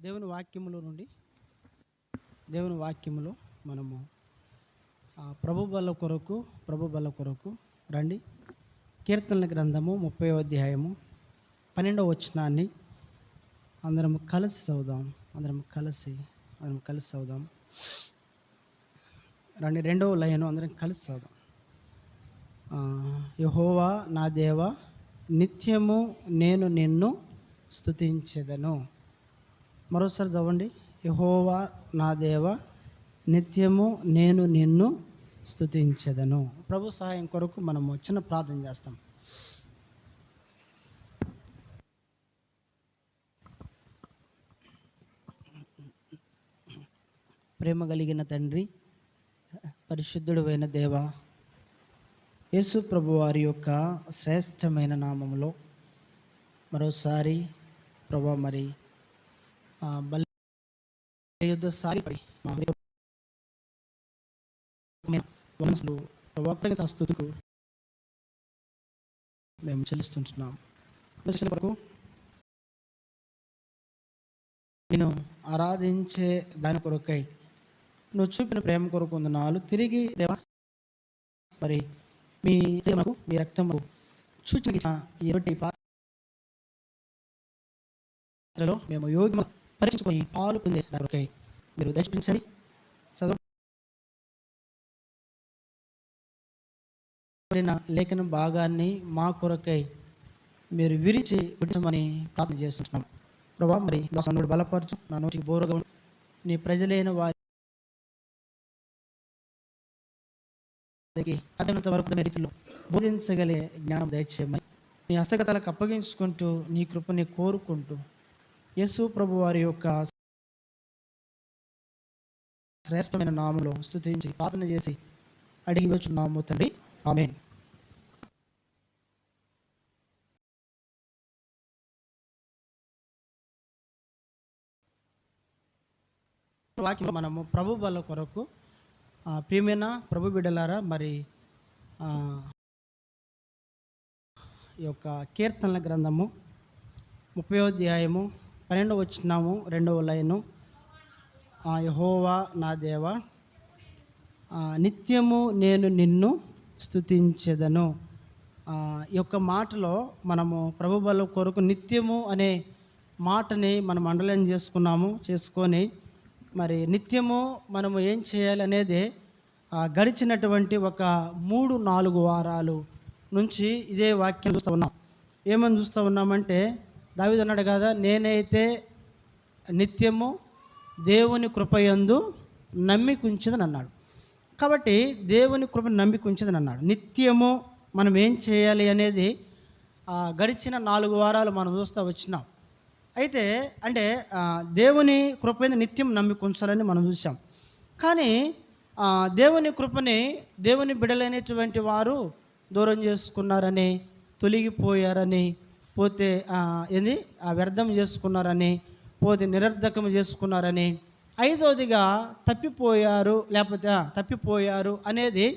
దేవుని వాక్యములో నుండి దేవుని వాక్యములో మనము ప్రభు బల కొరకు రండి. కీర్తనల గ్రంథము 30వ అధ్యాయము 12వ వచనాన్ని అందరం కలిసి చదువుదాం. రండి, 2వ లైను అందరం కలిసి చదువుదాం. యెహోవా నా దేవా, నిత్యము నేను నిన్ను స్తుతించెదను. మరోసారి చదవండి. యెహోవా నా దేవా, నిత్యము నేను నిన్ను స్తుతించెదను. ప్రభు సహాయం కొరకు మనము చిన్న ప్రార్థన చేస్తాం. ప్రేమ కలిగిన తండ్రి, పరిశుద్ధుడు అయిన దేవా, యేసు ప్రభు వారి యొక్క శ్రేష్టమైన నామములో మరోసారి ప్రభు మరి యుద్ధ సారి స్తుతికు మేము చెల్లిస్తుంటున్నాం. వరకు నేను ఆరాధించే దాని కొరకై నువ్వు చూపిన ప్రేమ కొరకు వందనాలు. తిరిగి దేవా మరి మీ రక్తము సూచన పాత్రలో మేము యోగ్యం పరీక్షించుకొని పాలు పొందే దానికై మీరు దర్శించండి. చదవబడిన లేఖన భాగాన్ని మా కొరకై మీరు విరిచి విడిచమని ప్రార్థన చేస్తున్నాం. ప్రభా మరి దాసుని బలపరచు, నా నోటికి బోరుగా ఉండి నీ ప్రజలైన వారికి సాధ్యమైనంత వరకు రీతిలో బోధించగలిగే జ్ఞానం దయచేయమని నీ హస్తగతాలకు అప్పగించుకుంటూ నీ కృపని కోరుకుంటూ యేసు ప్రభు వారి యొక్క శ్రేష్టమైన నామములో స్తుతించి ప్రార్థన చేసి అడిగి వచ్చున్నాము తండ్రి, ఆమేన్. వాక్యంలో మనము ప్రభు బల కొరకు ప్రియమైన ప్రభు బిడ్డలారా మరి ఈ యొక్క కీర్తనల గ్రంథము 30వ అధ్యాయము 12వ వచనము 2వ లైను, యెహోవా నా దేవా, నిత్యము నేను నిన్ను స్తుతించెదను. ఈ యొక్క మాటలో మనము ప్రభు బల కొరకు నిత్యము అనే మాటని మనం అండర్లైన్ చేసుకొని మరి నిత్యము మనము ఏం చేయాలి అనేది గడిచినటువంటి ఒక 3-4 వారాలు నుంచి ఇదే వాక్యం చూస్తూ ఉన్నాం. ఏమని చూస్తూ ఉన్నామంటే, దావీదు అన్నాడు కదా, నేనైతే నిత్యము దేవుని కృపయందు నమ్మికుంచదని అన్నాడు. కాబట్టి దేవుని కృప నమ్మికుంచదని అన్నాడు. నిత్యము మనం ఏం చేయాలి అనేది గడిచిన 4 వారాలు మనం చూస్తూ వచ్చినాం. అయితే అంటే దేవుని కృపని నిత్యం నమ్మికుంచాలని మనం చూసాం. కానీ దేవుని కృపని దేవుని బిడలైనటువంటి వారు దూరం చేసుకున్నారని, తొలగిపోయారని, పోతే వ్యర్థం చేసుకున్నారని, పోతే నిరర్ధకం చేసుకున్నారని, 5వదిగా తప్పిపోయారు అనేది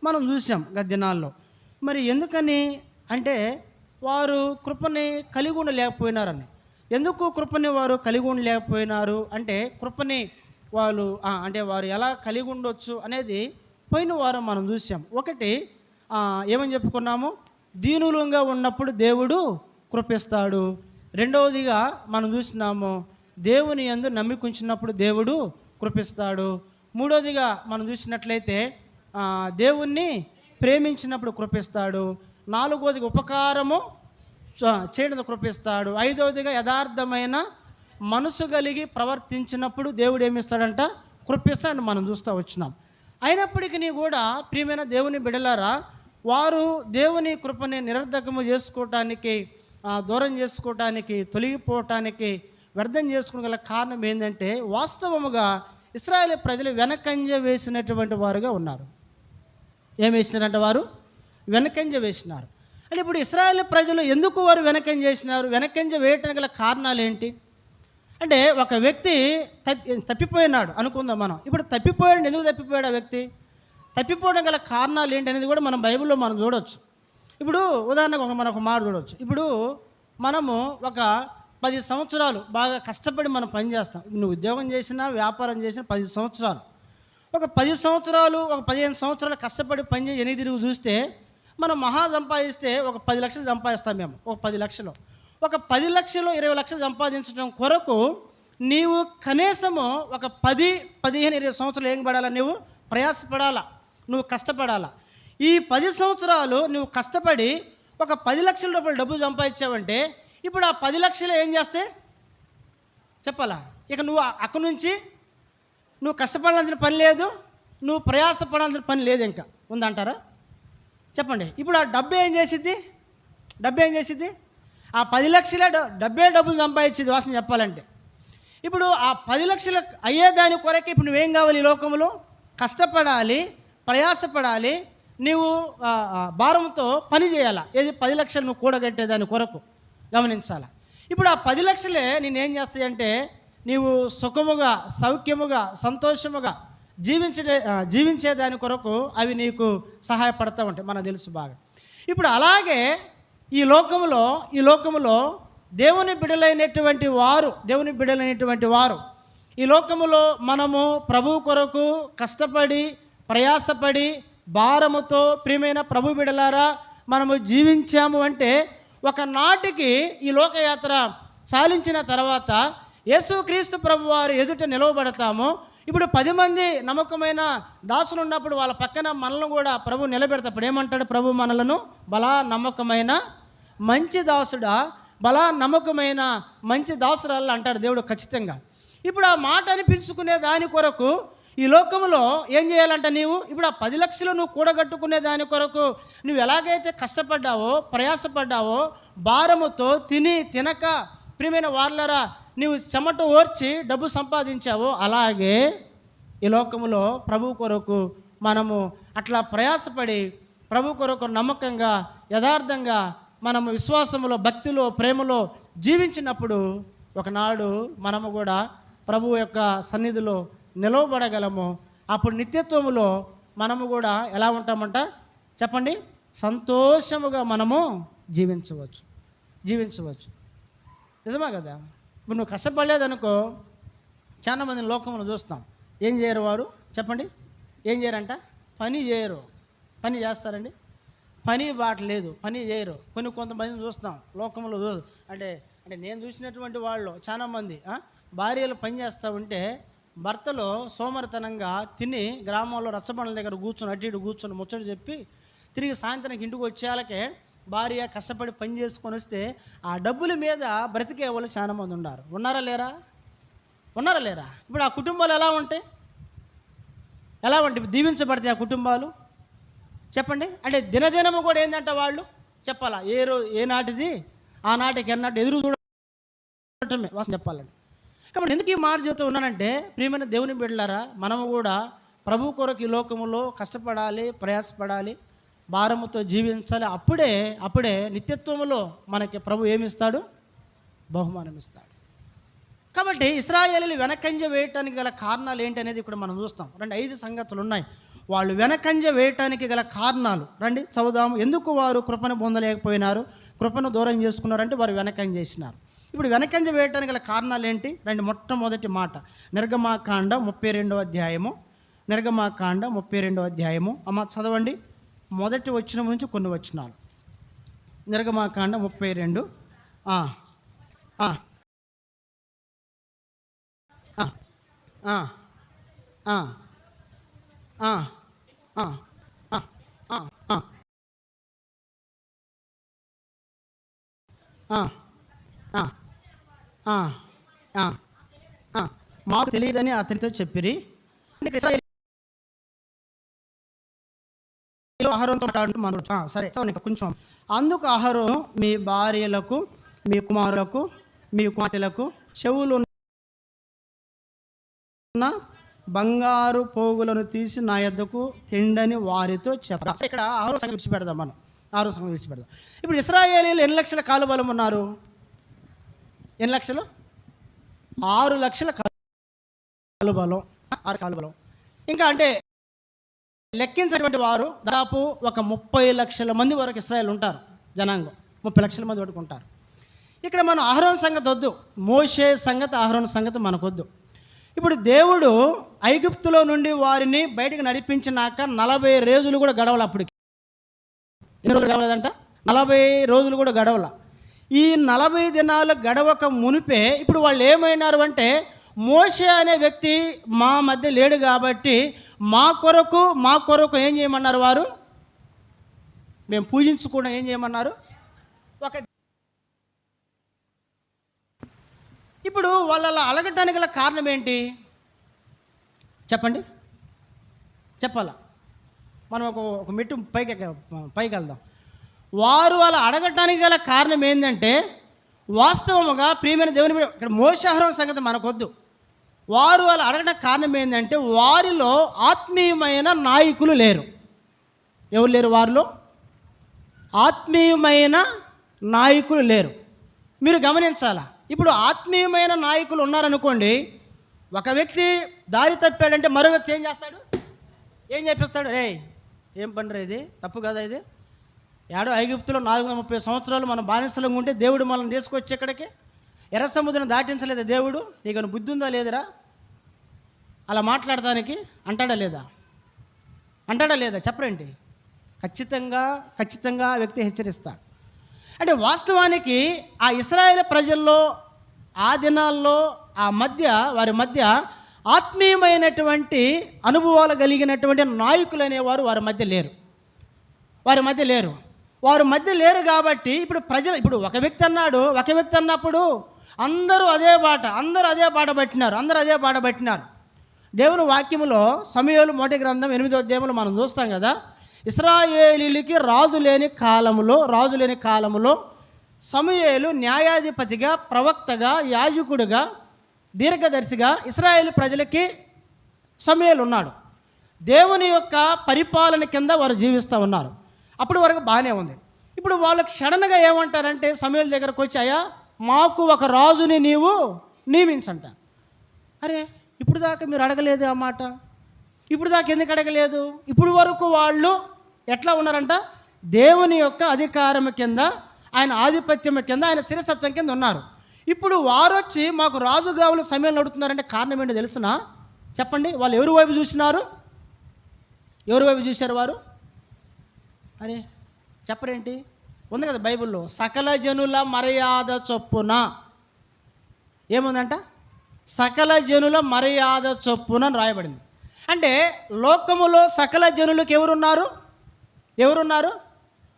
మనం చూసాం గత దినాల్లో. మరి ఎందుకని అంటే వారు కృపని కలిగి ఉండలేకపోయినారని. ఎందుకు కృపని వారు కలిగి ఉండలేకపోయినారు అంటే, కృపని వారు ఎలా కలిగి ఉండొచ్చు అనేది పోయిన వారం మనం చూసాం. ఒకటి ఏమని చెప్పుకున్నాము, దీనులంగా ఉన్నప్పుడు దేవుడు కృపిస్తాడు. 2వదిగా మనం చూసినాము, దేవుని యందు నమ్మికుంచినప్పుడు దేవుడు కృపిస్తాడు. 3వదిగా మనం చూసినట్లయితే దేవుణ్ణి ప్రేమించినప్పుడు కృపిస్తాడు. 4వదిగా ఉపకారము చేయడం కృపిస్తాడు. 5వదిగా యథార్థమైన మనసు కలిగి ప్రవర్తించినప్పుడు దేవుడు ఏమిస్తాడంట, కృపిస్తాడని మనం చూస్తూ వచ్చినాం. అయినప్పటికీ కూడా ప్రియమైన దేవుని బిడలారా, వారు దేవుని కృపని నిరర్ధకము చేసుకోవటానికి, దూరం చేసుకోవటానికి, తొలగిపోవటానికి, వ్యర్థం చేసుకునే గల కారణం ఏంటంటే, వాస్తవముగా ఇశ్రాయేలు ప్రజలు వెనకంజ వేసినటువంటి వారుగా ఉన్నారు. ఏం వేసినారంటే, వారు వెనకంజ వేసినారు. అంటే ఇప్పుడు ఇశ్రాయేలు ప్రజలు ఎందుకు వారు వెనకంజ చేసినారు? వెనకంజ వేయటానికి గల కారణాలు ఏంటి అంటే, ఒక వ్యక్తి తప్పిపోయినాడు అనుకుందాం మనం. ఇప్పుడు తప్పిపోయాడు, ఎందుకు తప్పిపోయాడు ఆ వ్యక్తి? తప్పిపోవడం గల కారణాలు ఏంటి అనేది కూడా మనం బైబిల్లో మనం చూడవచ్చు. ఇప్పుడు ఉదాహరణకు మనం ఒక మాట చూడవచ్చు. ఇప్పుడు మనము ఒక 10 సంవత్సరాలు బాగా కష్టపడి మనం పని చేస్తాం. నువ్వు ఉద్యోగం చేసినా, వ్యాపారం చేసినా 10 సంవత్సరాలు, ఒక 10 సంవత్సరాలు, ఒక 15 సంవత్సరాలు కష్టపడి పని చేసి ఎన్ని తిరిగి చూస్తే మనం మహా సంపాదిస్తే ఒక 10 లక్షలు సంపాదిస్తాం మేము. ఒక 10 లక్షలు, ఒక 10 లక్షలు 20 లక్షలు సంపాదించడం కొరకు నీవు కనీసము ఒక 10, 15, 20 సంవత్సరాలు ఏం పడాలా? నువ్వు ప్రయాసపడాలా, నువ్వు కష్టపడాలా. ఈ 10 సంవత్సరాలు నువ్వు కష్టపడి ఒక 10 లక్షల రూపాయలు డబ్బు సంపాదించావంటే ఇప్పుడు ఆ 10 లక్షలు ఏం చేస్తే చెప్పాలా? ఇక నువ్వు అక్కడి నుంచి నువ్వు కష్టపడాల్సిన పని లేదు, నువ్వు ప్రయాసపడాల్సిన పని లేదు, ఇంకా ఉందంటారా? చెప్పండి. ఇప్పుడు ఆ డబ్బు ఏం చేసిద్ది? ఆ 10 లక్షల డబ్బు సంపాదించేది వాసన చెప్పాలంటే. ఇప్పుడు ఆ 10 లక్షలు అయ్యేదాని కొరకు ఇప్పుడు నువ్వేం కావాలి? ఈ లోకంలో కష్టపడాలి, ప్రయాసపడాలి, నీవు భారంతో పని చేయాలా. ఏది? 10 లక్షలు నువ్వు కూడగట్టేదాని కొరకు గమనించాలా. ఇప్పుడు ఆ 10 లక్షలే నేనేం చేస్తాయంటే నీవు సుఖముగా, సౌఖ్యముగా, సంతోషముగా జీవించేదాని కొరకు అవి నీకు సహాయపడతా ఉంటాయి, మనకు తెలుసు బాగా. ఇప్పుడు అలాగే ఈ లోకములో దేవుని బిడ్డలైనటువంటి వారు ఈ లోకములో మనము ప్రభువు కొరకు కష్టపడి, ప్రయాసపడి, భారముతో ప్రియమైన ప్రభు బిడ్డలారా మనము జీవించాము అంటే ఒకనాటికి ఈ లోకయాత్ర చాలించిన తర్వాత యేసుక్రీస్తు ప్రభు వారు ఎదుట నిలవబడతాము. ఇప్పుడు 10 మంది నమ్మకమైన దాసులు ఉన్నప్పుడు వాళ్ళ పక్కన మనల్ని కూడా ప్రభు నిలబెడతాడు. ఏమంటాడు ప్రభు? మనలను బలా నమ్మకమైన మంచి దాసుడా, బలా నమ్మకమైన మంచి దాసురాలు అంటాడు దేవుడు ఖచ్చితంగా. ఇప్పుడు ఆ మాట అనిపించుకునే దాని కొరకు ఈ లోకంలో ఏం చేయాలంట? నీవు ఇప్పుడు ఆ 10 లక్షలు నువ్వు కూడగట్టుకునే దాని కొరకు నువ్వు ఎలాగైతే కష్టపడ్డావో, ప్రయాసపడ్డావో, భారముతో తినక ప్రియమైన వాళ్ళరా నీవు చెమట ఓర్చి డబ్బు సంపాదించావో, అలాగే ఈ లోకములో ప్రభు కొరకు మనము అట్లా ప్రయాసపడి ప్రభు కొరకు నమ్మకంగా, యథార్థంగా మనము విశ్వాసములో, భక్తిలో, ప్రేమలో జీవించినప్పుడు ఒకనాడు మనము కూడా ప్రభు యొక్క సన్నిధిలో నిలవబడగలము. అప్పుడు నిత్యత్వములో మనము కూడా ఎలా ఉంటామంట చెప్పండి? సంతోషముగా మనము జీవించవచ్చు. నిజమా కదా? ఇప్పుడు నువ్వు కష్టపడలేదనుకో, చాలామంది లోకంలో చూస్తాం. ఏం చేయరు వారు? చెప్పండి. ఏం చేయరంట? పని చేయరు. పని చేస్తారండి? పని బాటలేదు, పని చేయరు. కొంతమందిని చూస్తాం లోకంలో. అంటే నేను చూసినటువంటి వాళ్ళు చాలామంది భార్యలు పని చేస్తూ ఉంటే భర్తలో సోమరితనంగా తిని గ్రామంలో రచ్చబండల దగ్గర కూర్చొని అటు ఇటు కూర్చొని ముచ్చట చెప్పి తిరిగి సాయంత్రానికి ఇంటికి వచ్చేయాలకే భార్య కష్టపడి పని చేసుకొని వస్తే ఆ డబ్బుల మీద బ్రతికే వాళ్ళు చాలామంది ఉన్నారు. ఉన్నారా లేరా? ఇప్పుడు ఆ కుటుంబాలు ఎలా ఉంటాయి? దీవించబడతాయి ఆ కుటుంబాలు? చెప్పండి. అంటే దినదినము కూడా ఏంటంటే వాళ్ళు చెప్పాలా? ఏ నాటిది ఆ నాటికి అన్నట్టు ఎదురు చూడటమే వాసన చెప్పాలండి. కాబట్టి ఎందుకు ఈ మాట చెబుతూ ఉన్నానంటే ప్రియమైన దేవుని బిడ్డలారా, మనము కూడా ప్రభు కొరకు ఈ లోకములో కష్టపడాలి, ప్రయాసపడాలి, భారముతో జీవించాలి. అప్పుడే నిత్యత్వములో మనకి ప్రభు ఏమిస్తాడు? బహుమానం ఇస్తాడు. కాబట్టి ఇశ్రాయేలీయులు వెనకంజ వేయటానికి గల కారణాలు ఏంటి అనేది ఇప్పుడు మనం చూస్తాం. 5 సంగతులు ఉన్నాయి. వాళ్ళు వెనకంజ వేయటానికి గల కారణాలు రండి చదువుదాము. ఎందుకు వారు కృపను పొందలేకపోయినారు, కృపను దూరం చేసుకున్నారంటే వారు వెనకంజ చేసినారు. ఇప్పుడు వెనకంజ వేయటానికి గల కారణాలు ఏంటి? మొట్టమొదటి మాట నిర్గమాకాండ 32వ అధ్యాయము. నిర్గమాకాండ 32వ అధ్యాయము. అమ్మ చదవండి, మొదటి వచనం నుంచి కొన్ని వచనాలు. నిర్గమాకాండ 32. మాకు తెలియదని అతనితో చెప్పిరి. సరే కొంచెం. అందుకు అహరోను మీ భార్యలకు, మీ కుమారులకు, మీ కుమార్తెలకు చెవులు బంగారు పోగులను తీసి నా యొద్దకు తిండని వారితో చెప్ప. ఇక్కడ 6వ సంగతి విడిచిపెడదాం మనం. 6వ సంగతి విడిచిపెడదాం. ఇప్పుడు ఇశ్రాయేలీయులు ఎన్ని లక్షల కాలుబలం ఉన్నారు? ఎన్ని లక్షలు? 6 లక్షల కాలుబలం. 6 కాలుబలం. ఇంకా అంటే లెక్కించినటువంటి వారు దాదాపు ఒక 30 లక్షల మంది వరకు ఇశ్రాయేలు ఉంటారు. జనాంగం 30 లక్షల మంది వరకు ఉంటారు. ఇక్కడ మనం అహరోను సంగతి వద్దు, మోషే సంగతి అహరోను సంగతి మనకొద్దు. ఇప్పుడు దేవుడు ఐగుప్తులో నుండి వారిని బయటికి నడిపించినాక 40 రోజులు కూడా గడవల. అప్పటికి ఎన్ని రోజులు గడవలేదంట? 40 రోజులు కూడా గడవల. ఈ 40 దినాలు గడవక మునిపే ఇప్పుడు వాళ్ళు ఏమైనారు అంటే, మోషే అనే వ్యక్తి మా మధ్య లేడు కాబట్టి మా కొరకు ఏం చేయమన్నారు? వారు మేము పూజించకుండా ఏం చేయమన్నారు? ఇప్పుడు వాళ్ళు అలా అలగటానికి గల కారణం ఏంటి చెప్పండి, చెప్పాలా? మనం ఒక మెట్టు పైకి వెళ్దాం. వారు అలా అడగటానికి గల కారణం ఏంటంటే, వాస్తవముగా ప్రియమైన దేవుని ఇక్కడ మోషే అహరోను సంగతి మనకొద్దు. వారు అలా అడగడానికి కారణం ఏంటంటే, వారిలో ఆత్మీయమైన నాయకులు లేరు. ఎవరు లేరు? వారిలో ఆత్మీయమైన నాయకులు లేరు. మీరు గమనించాలా. ఇప్పుడు ఆత్మీయమైన నాయకులు ఉన్నారనుకోండి, ఒక వ్యక్తి దారి తప్పాడంటే మరో వ్యక్తి ఏం చేస్తాడు? ఏం చెప్పిస్తాడు? రే ఏం పని రే, ఇది తప్పు కదా, ఇది ఏడో ఐగుప్తులో 430 సంవత్సరాలు మనం బానిసలంగా ఉంటే దేవుడు మనల్ని తీసుకొచ్చి ఇక్కడికి ఎర్ర సముద్రం దాటించలేదు దేవుడు. నీకు బుద్ధి ఉందా లేదురా అలా మాట్లాడటానికి? అంటాడా లేదా? చెప్పరేంటి? ఖచ్చితంగా ఆ వ్యక్తి హెచ్చరిస్తాడు. అంటే వాస్తవానికి ఆ ఇశ్రాయేలు ప్రజల్లో ఆ దినాల్లో వారి మధ్య ఆత్మీయమైనటువంటి అనుభవాలు కలిగినటువంటి నాయకులు అనేవారు వారి మధ్య లేరు. వారి మధ్య లేరు కాబట్టి ఇప్పుడు ఒక వ్యక్తి అన్నప్పుడు అందరూ అదే బాట పట్టినారు. దేవుని వాక్యములో సమూయేలు మొదటి గ్రంథం 8వ అధ్యాయంలో మనం చూస్తాం కదా, ఇశ్రాయేలీలకి రాజు లేని కాలములో సమూయేలు న్యాయాధిపతిగా, ప్రవక్తగా, యాజకుడుగా, దీర్ఘదర్శిగా ఇశ్రాయేలు ప్రజలకి సమూయేలు ఉన్నాడు. దేవుని యొక్క పరిపాలన కింద వారు జీవిస్తూ ఉన్నారు. అప్పటి వరకు బాగానే ఉంది. ఇప్పుడు వాళ్ళకి సడన్గా ఏమంటారంటే, సమూయేలు దగ్గరకు వచ్చి, అయ్యా మాకు ఒక రాజుని నీవు నియమించంట. అరే ఇప్పుడు దాకా మీరు అడగలేదు ఆ మాట, ఇప్పుడు దాకా ఎందుకు అడగలేదు? ఇప్పుడు వరకు వాళ్ళు ఎట్లా ఉన్నారంట? దేవుని యొక్క అధికారం కింద, ఆయన ఆధిపత్యం కింద, ఆయన శిరసత్వం కింద ఉన్నారు. ఇప్పుడు వారు వచ్చి మాకు రాజు కావాలి సమయంలో అడుగుతున్నారంటే కారణం ఏంటో తెలుసునా? చెప్పండి. వాళ్ళు ఎవరి వైపు చూశారు వారు? అరే చెప్పరేంటి? ఉంది కదా బైబిల్లో, సకల జనుల మర్యాద చొప్పున ఏముందంట? సకల జనుల మర్యాద చొప్పున అని రాయబడింది. అంటే లోకములో సకల జనులకు ఎవరున్నారు?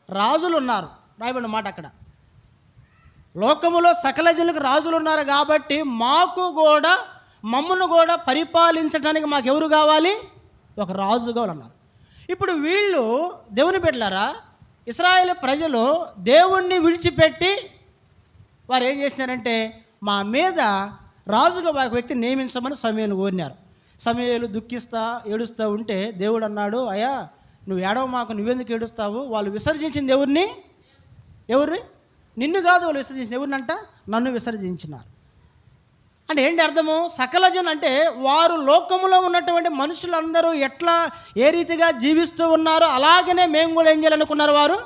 రాజులు ఉన్నారు. రాయబడిన మాట అక్కడ. లోకములో సకల జనులకు రాజులు ఉన్నారు కాబట్టి మమ్మల్ని కూడా పరిపాలించడానికి మాకు ఎవరు కావాలి? ఒక రాజు కావాలన్నారు. ఇప్పుడు వీళ్ళు దేవుని బిడ్డలారా, ఇశ్రాయేలు ప్రజలు దేవుణ్ణి విడిచిపెట్టి వారు ఏం చేసినారంటే, మా మీద రాజుగా ఒక వ్యక్తిని నియమించమని సమూయేలును కోరినారు. సమూయేలు ఏడుస్తూ ఉంటే దేవుడు అన్నాడు, అయ్యా నువ్వు ఏడవ మాకు, నువ్వెందుకు ఏడుస్తావు? వాళ్ళు విసర్జించింది ఎవరిని? నిన్ను కాదు, వాళ్ళు విసర్జించింది ఎవరినంట? నన్ను విసర్జించినారు. అంటే ఏంటి అర్థము? సకల జనం అంటే వారు లోకములో ఉన్నటువంటి మనుషులందరూ ఏ రీతిగా జీవిస్తూ ఉన్నారో అలాగనే మేము కూడా ఏం చేయాలనుకున్నారు? వారు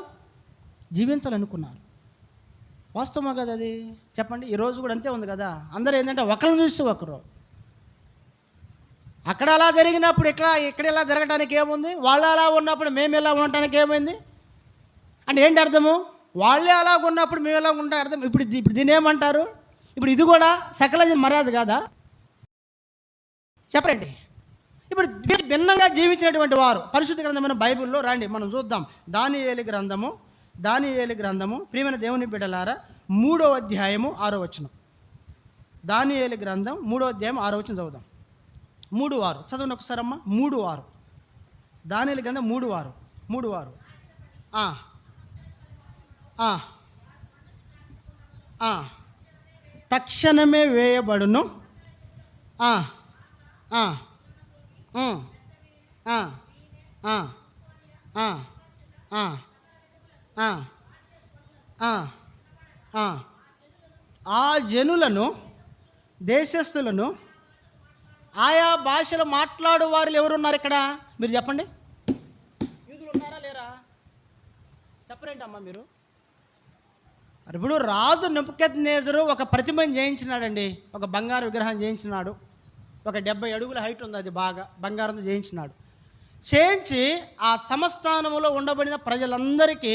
జీవించాలనుకున్నారు. వాస్తవమా కదా అది? చెప్పండి. ఈరోజు కూడా అంతే ఉంది కదా. అందరూ ఏంటంటే ఒకరిని చూసి ఒకరు. అక్కడ అలా జరిగినప్పుడు ఇక్కడ ఎలా జరగడానికి ఏముంది? వాళ్ళు అలా ఉన్నప్పుడు మేము ఎలా ఉండటానికి ఏమైంది అంటే ఏంటి అర్థము? వాళ్ళే అలా ఉన్నప్పుడు మేము ఎలా ఉంటాం అర్థం. ఇప్పుడు దీన్ని ఏమంటారు? ఇప్పుడు ఇది కూడా సకల మర్యాద కాదా? చెప్పండి. ఇప్పుడు భిన్నంగా జీవించినటువంటి వారు పరిశుద్ధ గ్రంథమైన బైబిల్లో రండి మనం చూద్దాం. దానియేలు గ్రంథము ప్రియమైన దేవుని బిడ్డలారా 3వ అధ్యాయము 6వ వచనం. దానియేలు గ్రంథం 3వ అధ్యాయం 6వ వచనం చదువుదాం. 3:6 చదవండి ఒకసారి అమ్మ. 3:6 దానియేలు గ్రంథం 3:6 తక్షణమే వేయబడును. ఆ జనులను, దేశస్థులను, ఆయా భాషలు మాట్లాడు వారు ఎవరున్నారు ఇక్కడ? మీరు చెప్పండి. యూదులు ఉన్నారా లేరా? చెప్పరేంటమ్మా మీరు? మరి ఇప్పుడు రాజు నెబుకద్నెజరు ఒక ప్రతిమను చేయించినాడండి, ఒక బంగారు విగ్రహం చేయించినాడు. ఒక 70 అడుగుల హైట్ ఉంది, అది బాగా బంగారంతో చేయించినాడు. చేయించి ఆ సంస్థానంలో ఉండబడిన ప్రజలందరికీ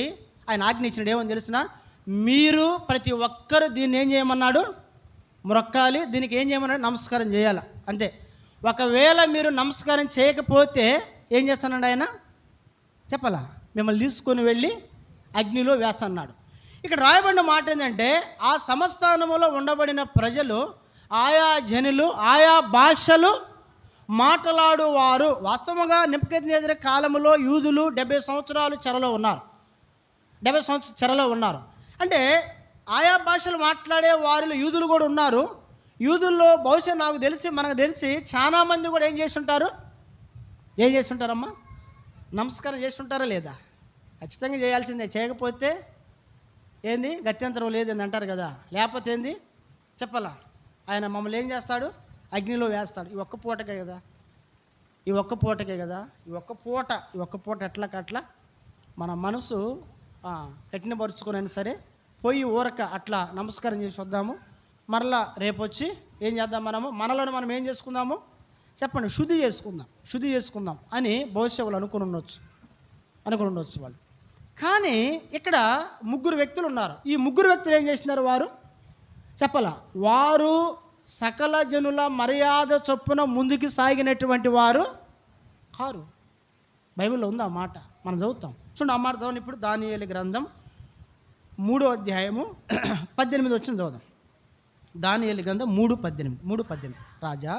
ఆయన ఆజ్ఞ ఇచ్చినాడు. ఏమని తెలిసిన, మీరు ప్రతి ఒక్కరు దీన్ని ఏం చేయమన్నాడు, మొక్కాలి. దీనికి ఏం చేయమన్నాడు, నమస్కారం చేయాలి, అంతే. ఒకవేళ మీరు నమస్కారం చేయకపోతే ఏం చేస్తానండి ఆయన చెప్పాలా, మిమ్మల్ని తీసుకొని వెళ్ళి అగ్నిలో వేస్తన్నాడు. ఇక్కడ రాయబడిన మాట ఏంటంటే, ఆ సంస్థానములో ఉండబడిన ప్రజలు, ఆయా జనులు, ఆయా భాషలు మాట్లాడువారు. వాస్తవంగా నెబుకద్నెజరు కాలంలో యూదులు 70 సంవత్సరాలు చెరలో ఉన్నారు. 70 సంవత్సరాలు చెరలో ఉన్నారు అంటే ఆయా భాషలు మాట్లాడే వారిలో యూదులు కూడా ఉన్నారు. యూదుల్లో బహుశా మనకు తెలిసి చాలామంది కూడా ఏం చేస్తుంటారు, ఉంటారమ్మా, నమస్కారం చేస్తుంటారా లేదా? ఖచ్చితంగా చేయాల్సిందే. చేయకపోతే ఏంది గత్యంతరం లేదని అంటారు కదా. లేకపోతే ఏంది చెప్పాలా, ఆయన మమ్మల్ని ఏం చేస్తాడు, అగ్నిలో వేస్తాడు. ఈ ఒక్క పూటకే కదా, ఈ ఒక్క పూట ఎట్లా మన మనసు కఠినపరుచుకునైనా సరే పోయి ఊరక అట్లా నమస్కారం చేసి వద్దాము. మరలా రేపు వచ్చి ఏం చేద్దాం, మనలోనే మనం ఏం చేసుకుందాము చెప్పండి, శుద్ధి చేసుకుందాం అని బహుశా వాళ్ళు అనుకుని ఉండొచ్చు వాళ్ళు. కానీ ఇక్కడ 3 వ్యక్తులు ఉన్నారు. ఈ 3 వ్యక్తులు ఏం చేసినారు, వారు చెప్పాలా, వారు సకల జనుల మర్యాద చొప్పున ముందుకు సాగినటువంటి వారు కారు. బైబిల్లో ఉంది ఆ మాట, మనం చదువుతాం. చూడండి, ఆ మాట చదవండి. ఇప్పుడు దానియేలు గ్రంథం 3వ అధ్యాయము 18 వచ్చింది, చదువుదాం. దానియేలు గ్రంథం 3:18. రాజా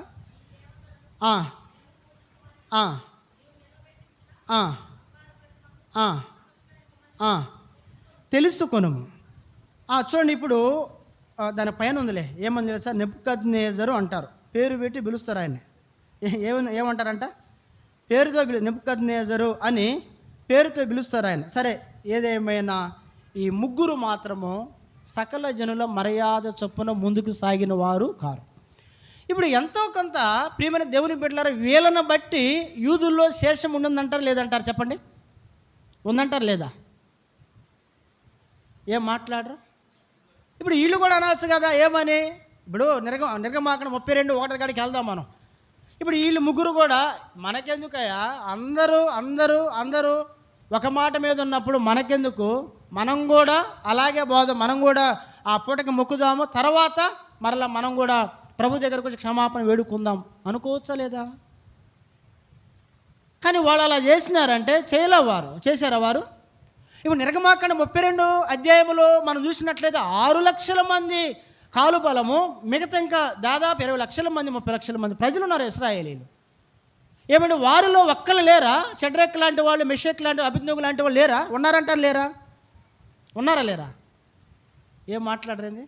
తెలుసుకొనుము. చూడండి, ఇప్పుడు దాని పైన ఉందిలే, ఏమని తెలుసా, నెబుకద్నెజరు అంటారు, పేరు పెట్టి పిలుస్తారు ఆయన్ని. ఏమంటారంట, పేరుతో నెబుకద్నెజరు అని పేరుతో పిలుస్తారు ఆయన. సరే, ఏదేమైనా ఈ 3 మాత్రము సకల జనుల మర్యాద చొప్పున ముందుకు సాగిన వారు కారు. ఇప్పుడు ఎంతో కొంత ప్రియమైన దేవుని బిడ్డలారా, వీళ్ళను బట్టి యూదుల్లో శేషం ఉందంటారు లేదంటారు చెప్పండి, ఉందంటారు లేదా? ఏం మాట్లాడరు? ఇప్పుడు వీళ్ళు కూడా అనవచ్చు కదా, ఏమని, ఇప్పుడు నిర్గమాకాండం 32:1 కాడికి వెళ్దాం మనం. ఇప్పుడు వీళ్ళు 3 కూడా మనకెందుకయ్యా, అందరూ ఒక మాట మీద ఉన్నప్పుడు మనకెందుకు, మనం కూడా అలాగే పోదాం, మనం కూడా ఆ పూటకి మొక్కుదాము, తర్వాత మరలా మనం కూడా ప్రభు దగ్గరకు వచ్చి క్షమాపణ వేడుకుందాం అనుకోవచ్చా లేదా? కానీ వాళ్ళు అలా చేసినారంటే చేశారా వారు? ఇప్పుడు నిర్గమాకాండం 32 అధ్యాయంలో మనం చూసినట్లయితే 6 లక్షల మంది కాలుబలము, మిగతా ఇంకా దాదాపు 20 లక్షల మంది 30 లక్షల మంది ప్రజలు ఉన్నారు ఇశ్రాయేలీలు. ఏమంటే వారిలో ఒక్కరు లేరా? షడ్రక్ లాంటి వాళ్ళు, మెషక్ లాంటి, అబేద్నెగో లాంటి వాళ్ళు లేరా? ఉన్నారంటారు లేరా? ఉన్నారా? ఏం మాట్లాడరేంది?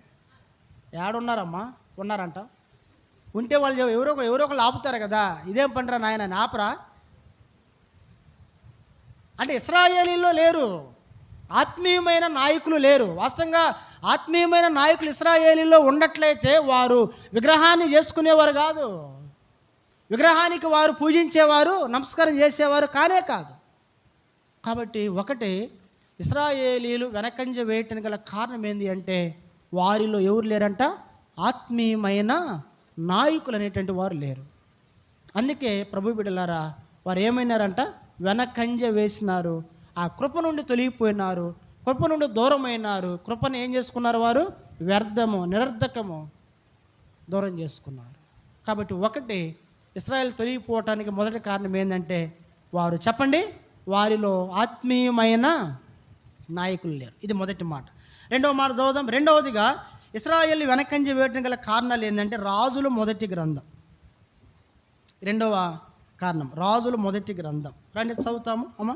ఏడున్నారమ్మా? ఉన్నారంట. ఉంటే వాళ్ళు ఎవరో ఒకళ్ళు ఆపుతారు కదా, ఇదేం పనిరా నాయన అని ఆపరా? అంటే ఇశ్రాయేలీలో లేరు, ఆత్మీయమైన నాయకులు లేరు. వాస్తవంగా ఆత్మీయమైన నాయకులు ఇశ్రాయేలీలో ఉన్నట్లయితే వారు విగ్రహాన్ని చేసుకునేవారు కాదు, విగ్రహానికి వారు పూజించేవారు, నమస్కారం చేసేవారు కాదు. కాబట్టి ఒకటి, ఇశ్రాయేలీలు వెనకంజ వేయటానికి గల కారణం ఏంటి అంటే, వారిలో ఎవరు లేరంట, ఆత్మీయమైన నాయకులు అనేటువంటి వారు లేరు. అందుకే ప్రభు బిడ్డలారా, వారు ఏమైనారంట, వెనకంజ వేసినారు, ఆ కృప నుండి తొలగిపోయినారు, కృప నుండి దూరమైనారు. కృపను ఏం చేసుకున్నారు వారు? వ్యర్థము, నిరర్ధకము దూరం చేసుకున్నారు. కాబట్టి ఒకటి, ఇశ్రాయేల్ తొలగిపోవటానికి మొదటి కారణం ఏంటంటే, వారు చెప్పండి, వారిలో ఆత్మీయమైన నాయకులు లేరు. ఇది మొదటి మాట. రెండవ మాట చదువుదాం. రెండవదిగా ఇశ్రాయేల్ వెనకంజ వేయటం గల కారణాలు ఏంటంటే, రాజుల మొదటి గ్రంథం. రెండవ కారణం రాజుల మొదటి గ్రంథం. రండి చదువుతాము అమ్మ.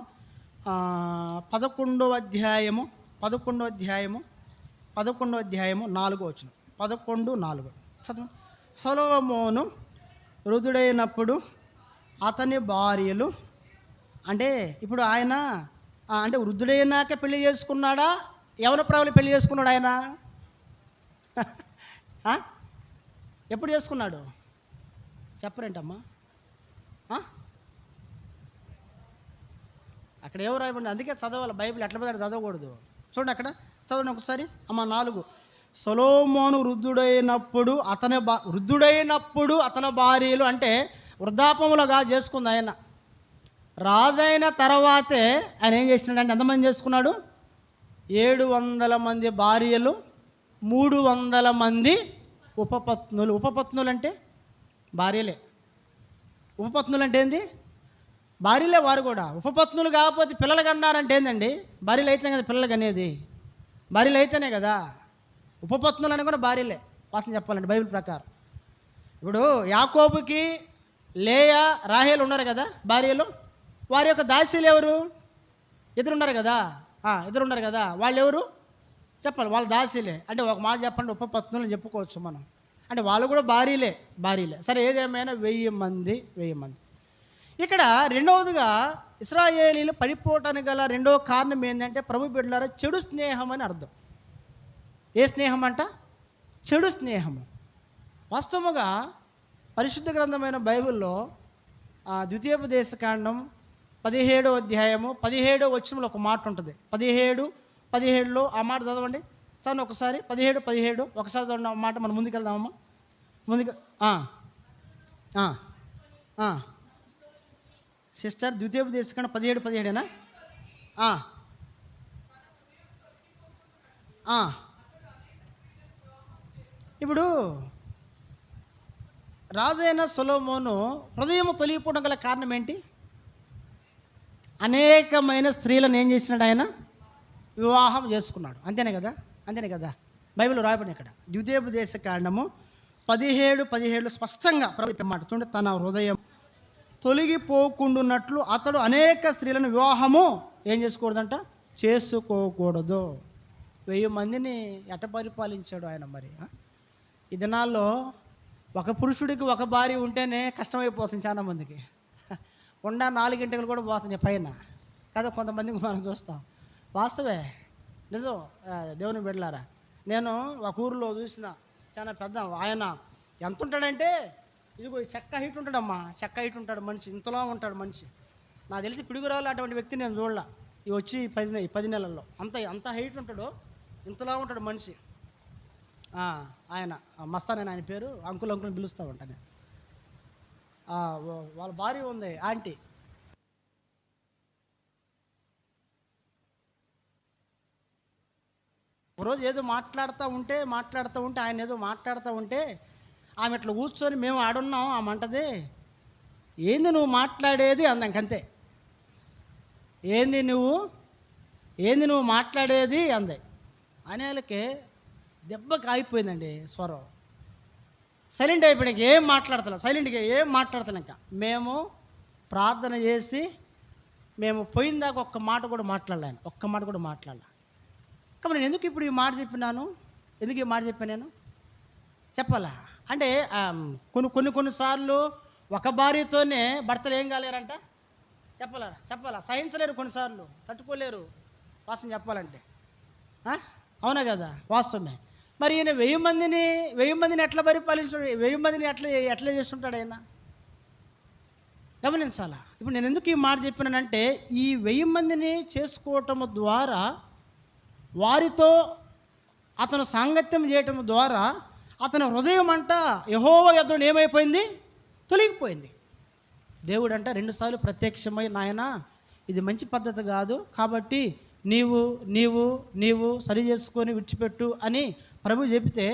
11వ అధ్యాయము 4వ వచనం. 11:4 చదువు. సొలొమోను వృద్ధుడైనప్పుడు అతని భార్యలు, అంటే ఇప్పుడు ఆయన అంటే వృద్ధుడైనాక పెళ్లి చేసుకున్నాడా, యవన ప్రావులు పెళ్లి చేసుకున్నాడు ఆయన? ఎప్పుడు చేసుకున్నాడు చెప్పరేంటమ్మా? అక్కడ ఏమో రాయబడి, అందుకే చదవాలి బైబిల్, ఎట్లా పడితే చదవకూడదు. చూడండి, అక్కడ చదవండి ఒకసారి అమ్మ 4. సొలొమోను వృద్ధుడైనప్పుడు అతని భార్యలు, అంటే వృద్ధాపములుగా చేసుకుంది ఆయన. రాజైన తర్వాతే ఆయన ఏం చేసినాడంటే ఎంతమంది చేసుకున్నాడు? 700 మంది భార్యలు, 300 మంది ఉపపత్నులు. ఉపపత్నులు అంటే భార్యలే. ఉపపత్నులు అంటే ఏంది? భార్యలే వారు కూడా. ఉపపత్నులు కాకపోతే పిల్లలు కన్నారంటే ఏందండి? భార్యలు అయితేనే కదా పిల్లలు కనేది, భార్యలు అయితేనే కదా. ఉపపత్నులు అని కూడా భార్యలే వాసన చెప్పాలంటే బైబిల్ ప్రకారం. ఇప్పుడు యాకోబుకి లేయా, రాహేలు ఉన్నారు కదా భార్యలు. వారి యొక్క దాసీలు ఎవరు? ఇద్దరున్నారు కదా. వాళ్ళు ఎవరు చెప్పాలి? వాళ్ళ దాసీలే. అంటే ఒక మాట చెప్పండి, ఉపపత్నులు అని చెప్పుకోవచ్చు మనం. అంటే వాళ్ళు కూడా భార్యలే. సరే, ఏదేమైనా 1000 మంది. ఇక్కడ రెండవదిగా ఇశ్రాయేలీలు పడిపోవటానికి గల రెండవ కారణం ఏంటంటే, ప్రభు బిడ్డలారా, చెడు స్నేహం అని అర్థం. ఏ స్నేహం అంట? చెడు స్నేహము. వాస్తవముగా పరిశుద్ధ గ్రంథమైన బైబిల్లో ద్వితీయోపదేశకాండం 17వ అధ్యాయము 17వ వచనంలో ఒక మాట ఉంటుంది. 17:17లో ఆ మాట చదవండి ఒకసారి. 17 ఒకసారి చదవండి ఆ మాట. మనం ముందుకెళ్దామమ్మా. సిస్టర్, ద్వితీయోపదేశకాండం 17:17 ఇప్పుడు రాజైన సొలొమోను హృదయం తొలిగిపోవడం గల కారణం ఏంటి? అనేకమైన స్త్రీలను ఏం చేసినాడు ఆయన? వివాహం చేసుకున్నాడు. అంతేనే కదా బైబిల్ రాయబడి ఇక్కడ ద్వితీయోపదేశకాండము 17:17 స్పష్టంగా ప్రభు మాట చూడండి. తన హృదయం తొలగిపోకుండాన్నట్లు అతడు అనేక స్త్రీలను వివాహము ఏం చేసుకోకూడదంట? చేసుకోకూడదు. 1000 మందిని ఎట పరిపాలించాడు ఆయన. మరి ఈ దినాల్లో ఒక పురుషుడికి ఒక భార్య ఉంటేనే కష్టమైపోతుంది చాలామందికి. 4 గంటలు కూడా పోతుంది పైన కదా కొంతమందికి మనం చూస్తాం. వాస్తవే, నిజం. దేవుని బిడ్డలారా, నేను ఒక ఊరిలో చూసిన చాలా పెద్ద ఆయన. ఎంత ఉంటాడంటే, ఇదిగో చెక్క హైట్ ఉంటాడమ్మా, చెక్క హైట్ ఉంటాడు మనిషి. ఇంతలో ఉంటాడు మనిషి. నాకు తెలిసి పిడుగురాలు అటువంటి వ్యక్తి నేను చూడలే. ఇవి వచ్చి 10 నెలల్లో అంత హైట్ ఉంటాడు. ఇంతలా ఉంటాడు మనిషి. ఆయన మస్తానని ఆయన పేరు. అంకుల్ పిలుస్తూ ఉంటాను. వాళ్ళ భార్య ఉంది, ఆంటీ. ఒకరోజు ఏదో మాట్లాడుతూ ఉంటే ఆయన ఏదో మాట్లాడుతూ ఉంటే ఆమె ఇట్లా కూర్చొని, మేము ఆడున్నాం, ఆమె అంటది, ఏంది నువ్వు మాట్లాడేది అందంకంతే. ఏంది నువ్వు మాట్లాడేది అంది. అనేలకే దెబ్బకి ఆగిపోయిందండి స్వరం. సైలెంట్ అయిపోయాక ఏం మాట్లాడతాను ఇంకా. మేము ప్రార్థన చేసి మేము పోయిన దాకా ఒక్క మాట కూడా మాట్లాడలే. కాబట్టి నేను ఎందుకు ఇప్పుడు ఈ మాట చెప్పినాను? నేను చెప్పాలా అంటే, కొన్నిసార్లు ఒక భార్యతోనే భర్తలు ఏం కాలేరంట? చెప్పాలా సహించలేరు, కొన్నిసార్లు తట్టుకోలేరు వాసన చెప్పాలంటే. అవునా కదా? వాస్తవమే. మరి ఈయన 1000 మందిని ఎట్లా పరిపాలించాడు? 1000 మందిని ఎట్లా చేస్తుంటాడు ఆయన? గమనించాలా. ఇప్పుడు నేను ఎందుకు ఈ మాట చెప్పినానంటే, ఈ 1000 మందిని చేసుకోవటం ద్వారా, వారితో అతను సాంగత్యం చేయటం ద్వారా అతని హృదయం అంట యెహోవా యొద్ద ఏమైపోయింది? తొలగిపోయింది. దేవుడు అంట 2 సార్లు ప్రత్యక్షమై, నాయనా ఇది మంచి పద్ధతి కాదు, కాబట్టి నీవు సరి చేసుకొని విడిచిపెట్టు అని ప్రభు చెబితే,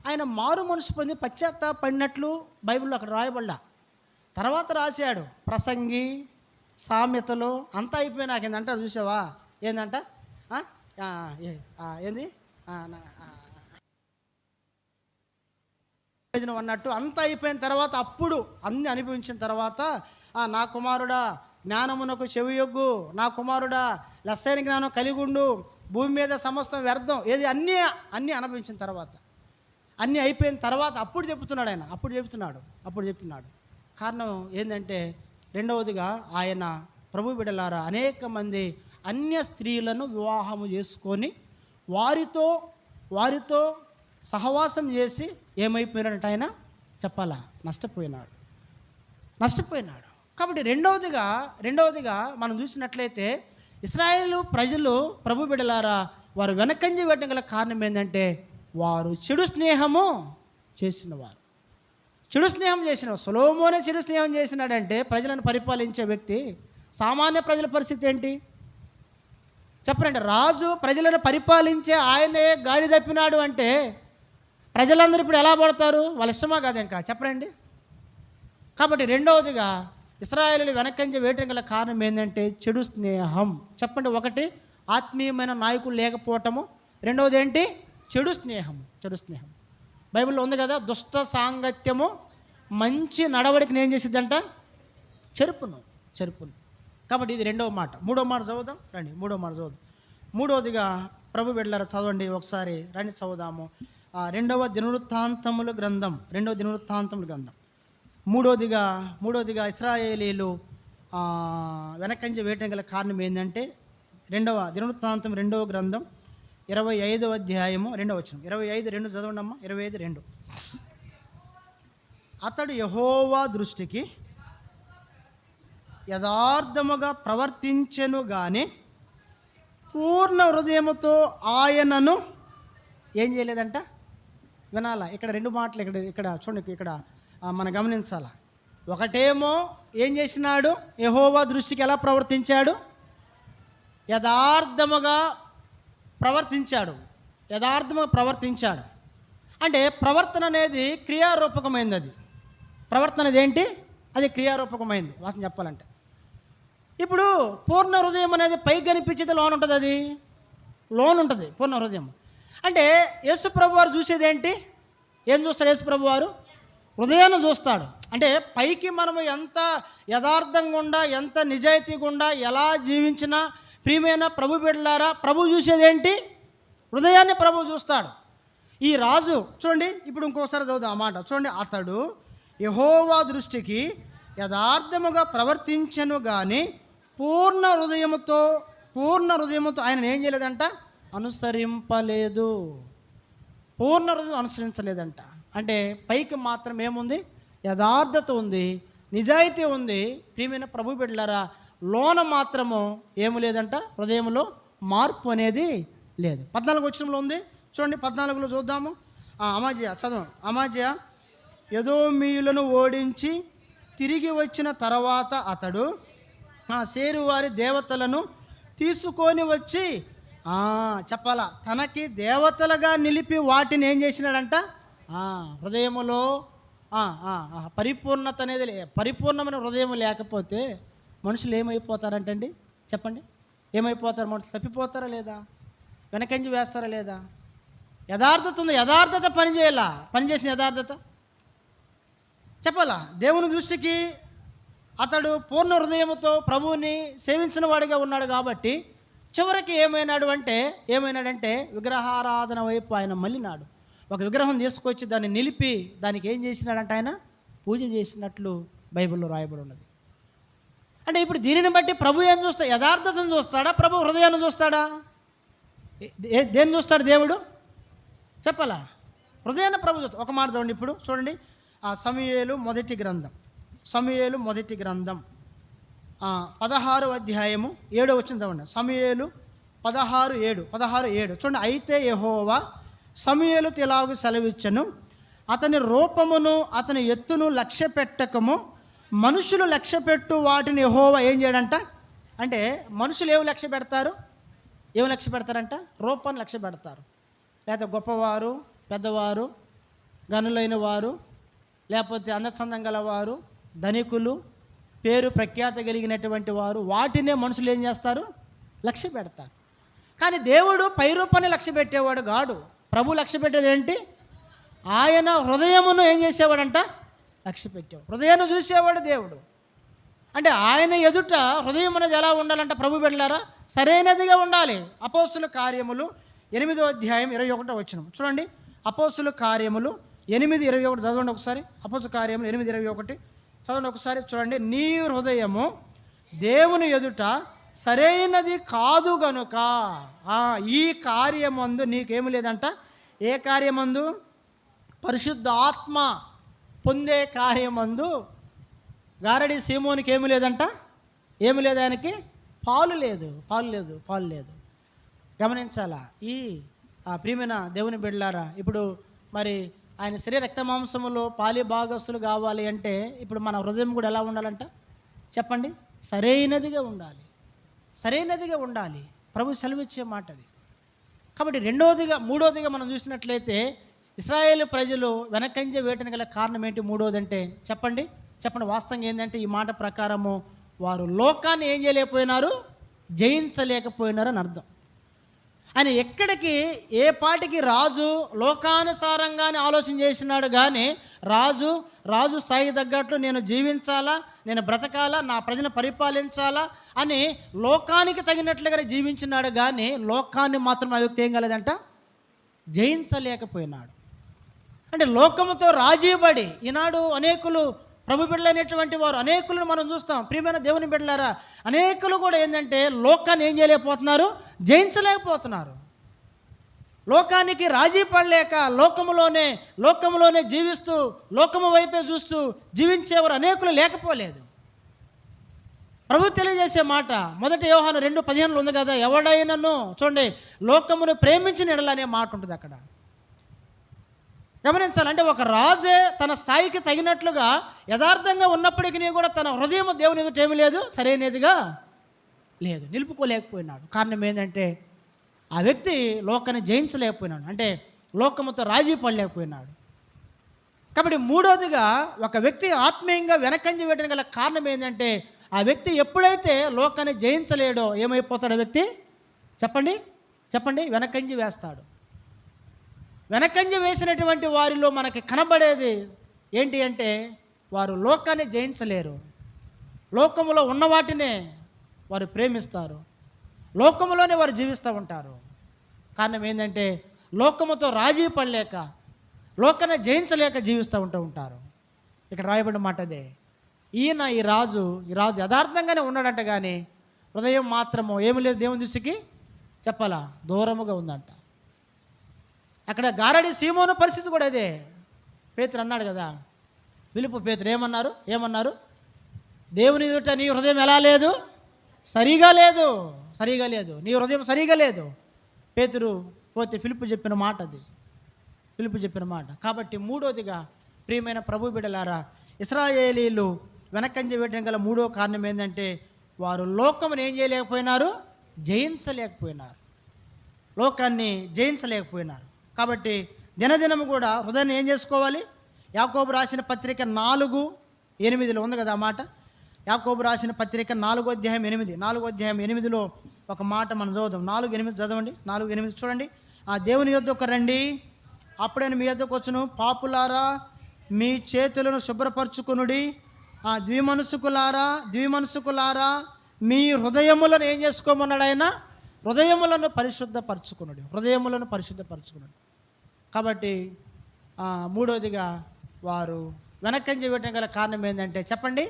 ఆయన మారు మనసు పొంది పశ్చాత్తాపడినట్లు బైబిల్లో అక్కడ రాయబడ్డా. తర్వాత రాశాడు ప్రసంగి, సామెతలు అంతా అయిపోయి నాకు ఏందంటారు చూసావా? ఏందంట ఏంది అన్నట్టు అంతా అయిపోయిన తర్వాత, అప్పుడు అన్నీ అనుభవించిన తర్వాత, నా కుమారుడా జ్ఞానమునకు చెవియొగ్గు, నా కుమారుడా లెస్సైన జ్ఞానం కలిగి ఉండు, భూమి మీద సమస్తం వ్యర్థం. ఏది అన్నీ అనుభవించిన తర్వాత, అన్నీ అయిపోయిన తర్వాత అప్పుడు చెప్తున్నాడు ఆయన. అప్పుడు చెప్తున్నాడు. కారణం ఏంటంటే, రెండవదిగా ఆయన ప్రభు బిడ్డలారా అనేక మంది అన్య స్త్రీలను వివాహము చేసుకొని వారితో సహవాసం చేసి ఏమైపోయినాడంటే ఆయన చెప్పాలా? నష్టపోయినాడు. కాబట్టి రెండవదిగా మనం చూసినట్లయితే, ఇశ్రాయేలు ప్రజలు ప్రభు బిడ్డలారా వారు వెనకంజ వేయడం గల కారణం ఏంటంటే వారు చెడు స్నేహము చేసినవారు. చెడు స్నేహం చేసిన సొలొమోనే చెడు స్నేహం చేసినాడంటే ప్రజలను పరిపాలించే వ్యక్తి, సామాన్య ప్రజల పరిస్థితి ఏంటి చెప్పండి? రాజు ప్రజలను పరిపాలించే ఆయనే గాడి తప్పినాడు అంటే ప్రజలందరూ ఇప్పుడు ఎలా పడతారు? వాళ్ళ ఇష్టమా కాదు ఇంకా చెప్పండి. కాబట్టి రెండవదిగా ఇశ్రాయేలీయులు వెనకంజ వేయటం గల కారణం ఏంటంటే చెడు స్నేహం. చెప్పండి, ఒకటి ఆత్మీయమైన నాయకులు లేకపోవటము, రెండవది ఏంటి? చెడు స్నేహము. చెడు స్నేహం బైబిల్లో ఉంది కదా, దుష్ట సాంగత్యము మంచి నడవడికని ఏం చేసిద్దంట? చెరుపును. కాబట్టి ఇది రెండవ మాట. మూడో మాట చదువుదాం రండి. మూడో మాట చదువుదాం. మూడవదిగా ప్రభు బిడ్డలారా చదవండి ఒకసారి రండి చదువుదాము. రెండవ దినవృత్తాంతముల గ్రంథం మూడవదిగా ఇశ్రాయేలీయులు వెనకంజ వేయటం గల కారణం ఏంటంటే రెండవ దినవృత్తాంతం 2వ గ్రంథం 25వ అధ్యాయము 2వ వచనం. 25:2 చదవండి అమ్మా. 25:2. అతడు యెహోవా దృష్టికి యథార్థముగా ప్రవర్తించెను గాని పూర్ణ హృదయముతో ఆయనను ఏం చేయలేదంట? వినాలా? ఇక్కడ రెండు మాటలు ఇక్కడ చూడండి, ఇక్కడ మనం గమనించాలా. ఒకటేమో ఏం చేసినాడు? యెహోవా దృష్టికి ఎలా ప్రవర్తించాడు? యథార్థముగా ప్రవర్తించాడు. అంటే ప్రవర్తన అనేది క్రియారూపకమైంది. అది ప్రవర్తన ఏంటి? అది క్రియారూపకమైంది వాసన చెప్పాలంటే. ఇప్పుడు పూర్ణ హృదయం అనేది పైకి కనిపించేది లోన్ ఉంటుంది, అది లోన్ ఉంటుంది పూర్ణ హృదయం. అంటే యేసు ప్రభు వారు చూసేది ఏంటి? ఏం చూస్తాడు యేసు ప్రభు వారు? హృదయాన్ని చూస్తాడు. అంటే పైకి మనము ఎంత యథార్థంగా ఉండా, ఎంత నిజాయితీగా ఉండా, ఎలా జీవించినా ప్రియమైన ప్రభు బిడ్డలారా, ప్రభు చూసేది ఏంటి? హృదయాన్ని ప్రభు చూస్తాడు. ఈ రాజు చూడండి, ఇప్పుడు ఇంకోసారి చదువుదాం ఆ మాట చూడండి. అతడు యెహోవా దృష్టికి యథార్థముగా ప్రవర్తించెను కానీ పూర్ణ హృదయముతో ఆయన ఏం చేయలేదంట? అనుసరింపలేదు. పూర్ణ హృదయం అనుసరించలేదంట. అంటే పైకి మాత్రం ఏముంది? యథార్థత ఉంది, నిజాయితీ ఉంది. ప్రియమైన ప్రభు బిడ్డలారా, లోన మాత్రము ఏమి లేదంట? హృదయంలో మార్పు అనేది లేదు. 14వ వచనంలో ఉంది చూడండి. 14లో చూద్దాము. అమాజ్యా చదువు. అమాజ్యా ఎదోమీయులను ఓడించి తిరిగి వచ్చిన తర్వాత అతడు సేరు వారి దేవతలను తీసుకొని వచ్చి చెప్పాలా, తనకి దేవతలుగా నిలిపి వాటిని ఏం చేసినాడంట? హృదయములో పరిపూర్ణత అనేది పరిపూర్ణమైన హృదయం లేకపోతే మనుషులు ఏమైపోతారంటండి? చెప్పండి, ఏమైపోతారు? మనుషులు తప్పిపోతారా లేదా? వెనకంజి వేస్తారా లేదా? యథార్థత ఉంది, యథార్థత పనిచేసిన యథార్థత చెప్పాలా. దేవుని దృష్టికి అతడు పూర్ణ హృదయంతో ప్రభువుని సేవించిన వాడిగా ఉన్నాడు. కాబట్టి చివరికి ఏమైనాడంటే విగ్రహారాధన వైపు ఆయన మళ్ళినాడు. ఒక విగ్రహం తీసుకొచ్చి దాన్ని నిలిపి దానికి ఏం చేసినాడంటే ఆయన పూజ చేసినట్లు బైబిల్లో రాయబడి ఉన్నది. అంటే ఇప్పుడు దీనిని బట్టి ప్రభు ఏం చూస్తాడు? యథార్థతను చూస్తాడా? ప్రభు హృదయాన్ని చూస్తాడా? దేన్ని చూస్తాడు దేవుడు? చెప్పాలా, హృదయాన్ని ప్రభు చూస్తాడు. ఒక మాట చూడండి, ఇప్పుడు చూడండి. సమూయేలు మొదటి గ్రంథం 16వ అధ్యాయము 7వ వచనం చదవండి. సమూయేలు 16:7 చూడండి. అయితే యెహోవా సమూయేలుతో ఇలాగు సెలవిచ్చెను, అతని రూపమును అతని ఎత్తును లక్ష్య పెట్టకము, మనుషులు లక్ష్య పెట్టు వాటిని యెహోవా ఏం చేయడంట? అంటే మనుషులు ఏమి లక్ష్య పెడతారంట? రూపాన్ని లక్ష్య పెడతారు. లేకపోతే గొప్పవారు, పెద్దవారు, గనులైన వారు, లేకపోతే అందచందం గలవారు, ధనికులు, పేరు ప్రఖ్యాత కలిగినటువంటి వారు, వాటినే మనుషులు ఏం చేస్తారు? లక్ష్య పెడతారు. కానీ దేవుడు పై రూపాన్ని లక్ష్య పెట్టేవాడు కాడు. ప్రభు లక్ష్య పెట్టేది ఏంటి? ఆయన హృదయమును ఏం చేసేవాడంట? లక్ష్య పెట్టేవాడు. హృదయాన్ని చూసేవాడు దేవుడు. అంటే ఆయన ఎదుట హృదయం అనేది ఎలా ఉండాలంట ప్రభు బిడ్డలారా? సరైనదిగా ఉండాలి. అపోస్తుల కార్యములు 8వ అధ్యాయం 21వ వచనం చూడండి. అపోస్తుల కార్యములు 8:21 చదవండి ఒకసారి. అపోస్తుల కార్యములు 8:21 చదవండి ఒకసారి చూడండి. నీ హృదయము దేవుని ఎదుట సరైనది కాదు గనుక ఈ కార్యమందు నీకేమి లేదంట. ఏ కార్యమందు? పరిశుద్ధ ఆత్మ పొందే కార్యమందు గారడి సీమోనికి ఏమి లేదంట? ఏమి లేదు? ఆయనకి పాలు లేదు. గమనించాలా. ఈ ప్రియమైన దేవుని బిడ్డలారా, ఇప్పుడు మరి ఆయన శరీర రక్త మాంసములో పాలి భాగస్సులు కావాలి అంటే ఇప్పుడు మన హృదయం కూడా ఎలా ఉండాలంట చెప్పండి? సరైనదిగా ఉండాలి, సరైనదిగా ఉండాలి. ప్రభు సెలవిచ్చే మాట అది. కాబట్టి మూడోదిగా మనం చూసినట్లయితే ఇశ్రాయేలు ప్రజలు వెనకంజ వేయటానికి గల కారణం ఏంటి? మూడోది అంటే చెప్పండి వాస్తవంగా ఏంటంటే ఈ మాట ప్రకారము వారు లోకాన్ని ఏం చేయలేకపోయినారు? జయించలేకపోయినారు అని అర్థం. ఆయన ఎక్కడికి ఏ పాటికి రాజు లోకానుసారంగానే ఆలోచన చేసినాడు, కానీ రాజు స్థాయికి తగ్గట్లు నేను జీవించాలా, నేను బ్రతకాలా, నా ప్రజలను పరిపాలించాలా అని లోకానికి తగినట్లుగా జీవించినాడు, కానీ లోకాన్ని మాత్రం ఆ వ్యక్తి ఏం కలదంట? జయించలేకపోయినాడు. అంటే లోకముతో రాజీపడి ఈనాడు అనేకులు ప్రభు బిడ్డలైనటువంటి వారు అనేకులను మనం చూస్తాం. ప్రియమైన దేవుని బిడ్డలారా, అనేకులు కూడా ఏంటంటే లోకాన్ని ఏం చేయలేకపోతున్నారు? జయించలేకపోతున్నారు. లోకానికి రాజీ పడలేక లోకములోనే జీవిస్తూ లోకము వైపే చూస్తూ జీవించేవారు అనేకులు లేకపోలేదు. ప్రభు తెలియజేసే మాట 1 యోహాను 2:15 ఉంది కదా, ఎవడైనను చూడండి లోకమును ప్రేమించిన ఎడల అనే మాట ఉంటుంది అక్కడ. గమనించాలంటే ఒక రాజే తన స్థాయికి తగినట్లుగా యథార్థంగా ఉన్నప్పటికీ కూడా తన హృదయం దేవుని ఎదుట ఏమీ లేదు, సరైనదిగా లేదు, నిలుపుకోలేకపోయినాడు. కారణం ఏంటంటే ఆ వ్యక్తి లోకాన్ని జయించలేకపోయినాడు, అంటే లోకముతో రాజీ పడలేకపోయినాడు. కాబట్టి మూడోదిగా ఒక వ్యక్తి ఆత్మీయంగా వెనకంజ వేయడానికి గల కారణం ఏంటంటే ఆ వ్యక్తి ఎప్పుడైతే లోకాన్ని జయించలేడో ఏమైపోతాడు ఆ వ్యక్తి? చెప్పండి వెనకంజి వేస్తాడు. వెనకంజ వేసినటువంటి వారిలో మనకి కనబడేది ఏంటి అంటే వారు లోకాన్ని జయించలేరు. లోకములో ఉన్న వాటినే వారు ప్రేమిస్తారు, లోకములోనే వారు జీవిస్తూ ఉంటారు. కారణం ఏంటంటే లోకముతో రాజీ పడలేక, లోకాన్ని జయించలేక జీవిస్తూ ఉంటారు. ఇక్కడ రాయబడిన మాట అదే. ఈ రాజు యథార్థంగానే ఉన్నాడంట, కానీ హృదయం మాత్రము ఏమి లేదు దేవుని దృష్టికి చెప్పాలా, దూరముగా ఉందంట. అక్కడ గారడి సీమోను పరిస్థితి కూడా అదే. పేతురు అన్నాడు కదా, పిలుపు పేతురు ఏమన్నారు? దేవుని ఎదుట నీ హృదయం ఎలా లేదు? సరిగా లేదు, నీ హృదయం సరిగా లేదు. పేతురు పోతే ఫిలిప్పు చెప్పిన మాట అది, కాబట్టి మూడోదిగా ప్రియమైన ప్రభు బిడ్డలారా, ఇశ్రాయేలీలు వెనకంజ వేయడం గల మూడో కారణం ఏంటంటే వారు లోకమును ఏం చేయలేకపోయినారు? లోకాన్ని జయించలేకపోయినారు. కాబట్టి దినదినము కూడా హృదయాన్ని ఏం చేసుకోవాలి? యాకోబు రాసిన పత్రిక 4:8 ఉంది కదా ఆ మాట. యాకోబు రాసిన పత్రిక 4:8 ఒక మాట మనం చదువుదాం. 4:8 చదవండి. 4:8 చూడండి. ఆ దేవుని యొద్దకు రండి, అప్పుడైనా మీ యొద్దకు వచ్చును. పాపులారా మీ చేతులను శుభ్రపరచుకునుడి. ద్విమనసుకులారా మీ హృదయములను ఏం చేసుకోమన్నాడు ఆయన? హృదయములను పరిశుద్ధపరచుకున్నాడు. కాబట్టి మూడోదిగా వారు వెనకంజ వేయడం గల కారణం ఏంటంటే చెప్పండి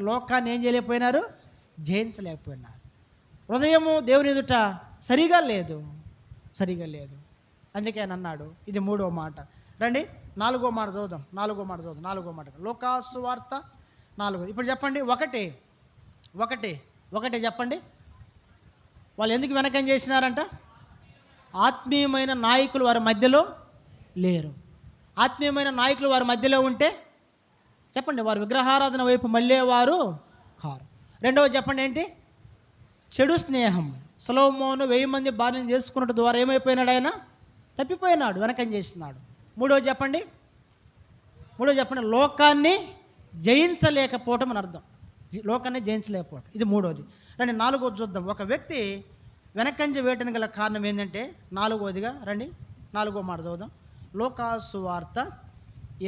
లోకాన్ని ఏం చేయలేకపోయినారు? జయించలేకపోయినారు. హృదయము దేవుని ఎదుట సరిగా లేదు. అందుకే ఆయన అన్నాడు. ఇది మూడో మాట. రండి 4వ మాట చదువుదాం. 4వ మాట లోకాసు వార్త 4. ఇప్పుడు చెప్పండి ఒకటి చెప్పండి. వాళ్ళు ఎందుకు వెనకం చేసినారంట? ఆత్మీయమైన నాయకులు వారి మధ్యలో లేరు. ఆత్మీయమైన నాయకులు వారి మధ్యలో ఉంటే చెప్పండి వారు విగ్రహారాధన వైపు మళ్ళేవారు కారు. రెండవది చెప్పండి ఏంటి? చెడు స్నేహం. సొలొమోను 1000 మంది భార్యను చేసుకున్నట్టు ద్వారా ఏమైపోయినాడు? ఆయన తప్పిపోయినాడు, వెనకం చేసినాడు. మూడవది చెప్పండి. లోకాన్ని జయించలేకపోవటం అని అర్థం. లోకాన్ని జయించలేకపోవటం, ఇది మూడవది. రండి 4వది చూద్దాం. ఒక వ్యక్తి వెనకంజ వేయటానికి గల కారణం ఏంటంటే 4వదిగా రండి 4వ మాట చదువుదాం. లోకాసు వార్త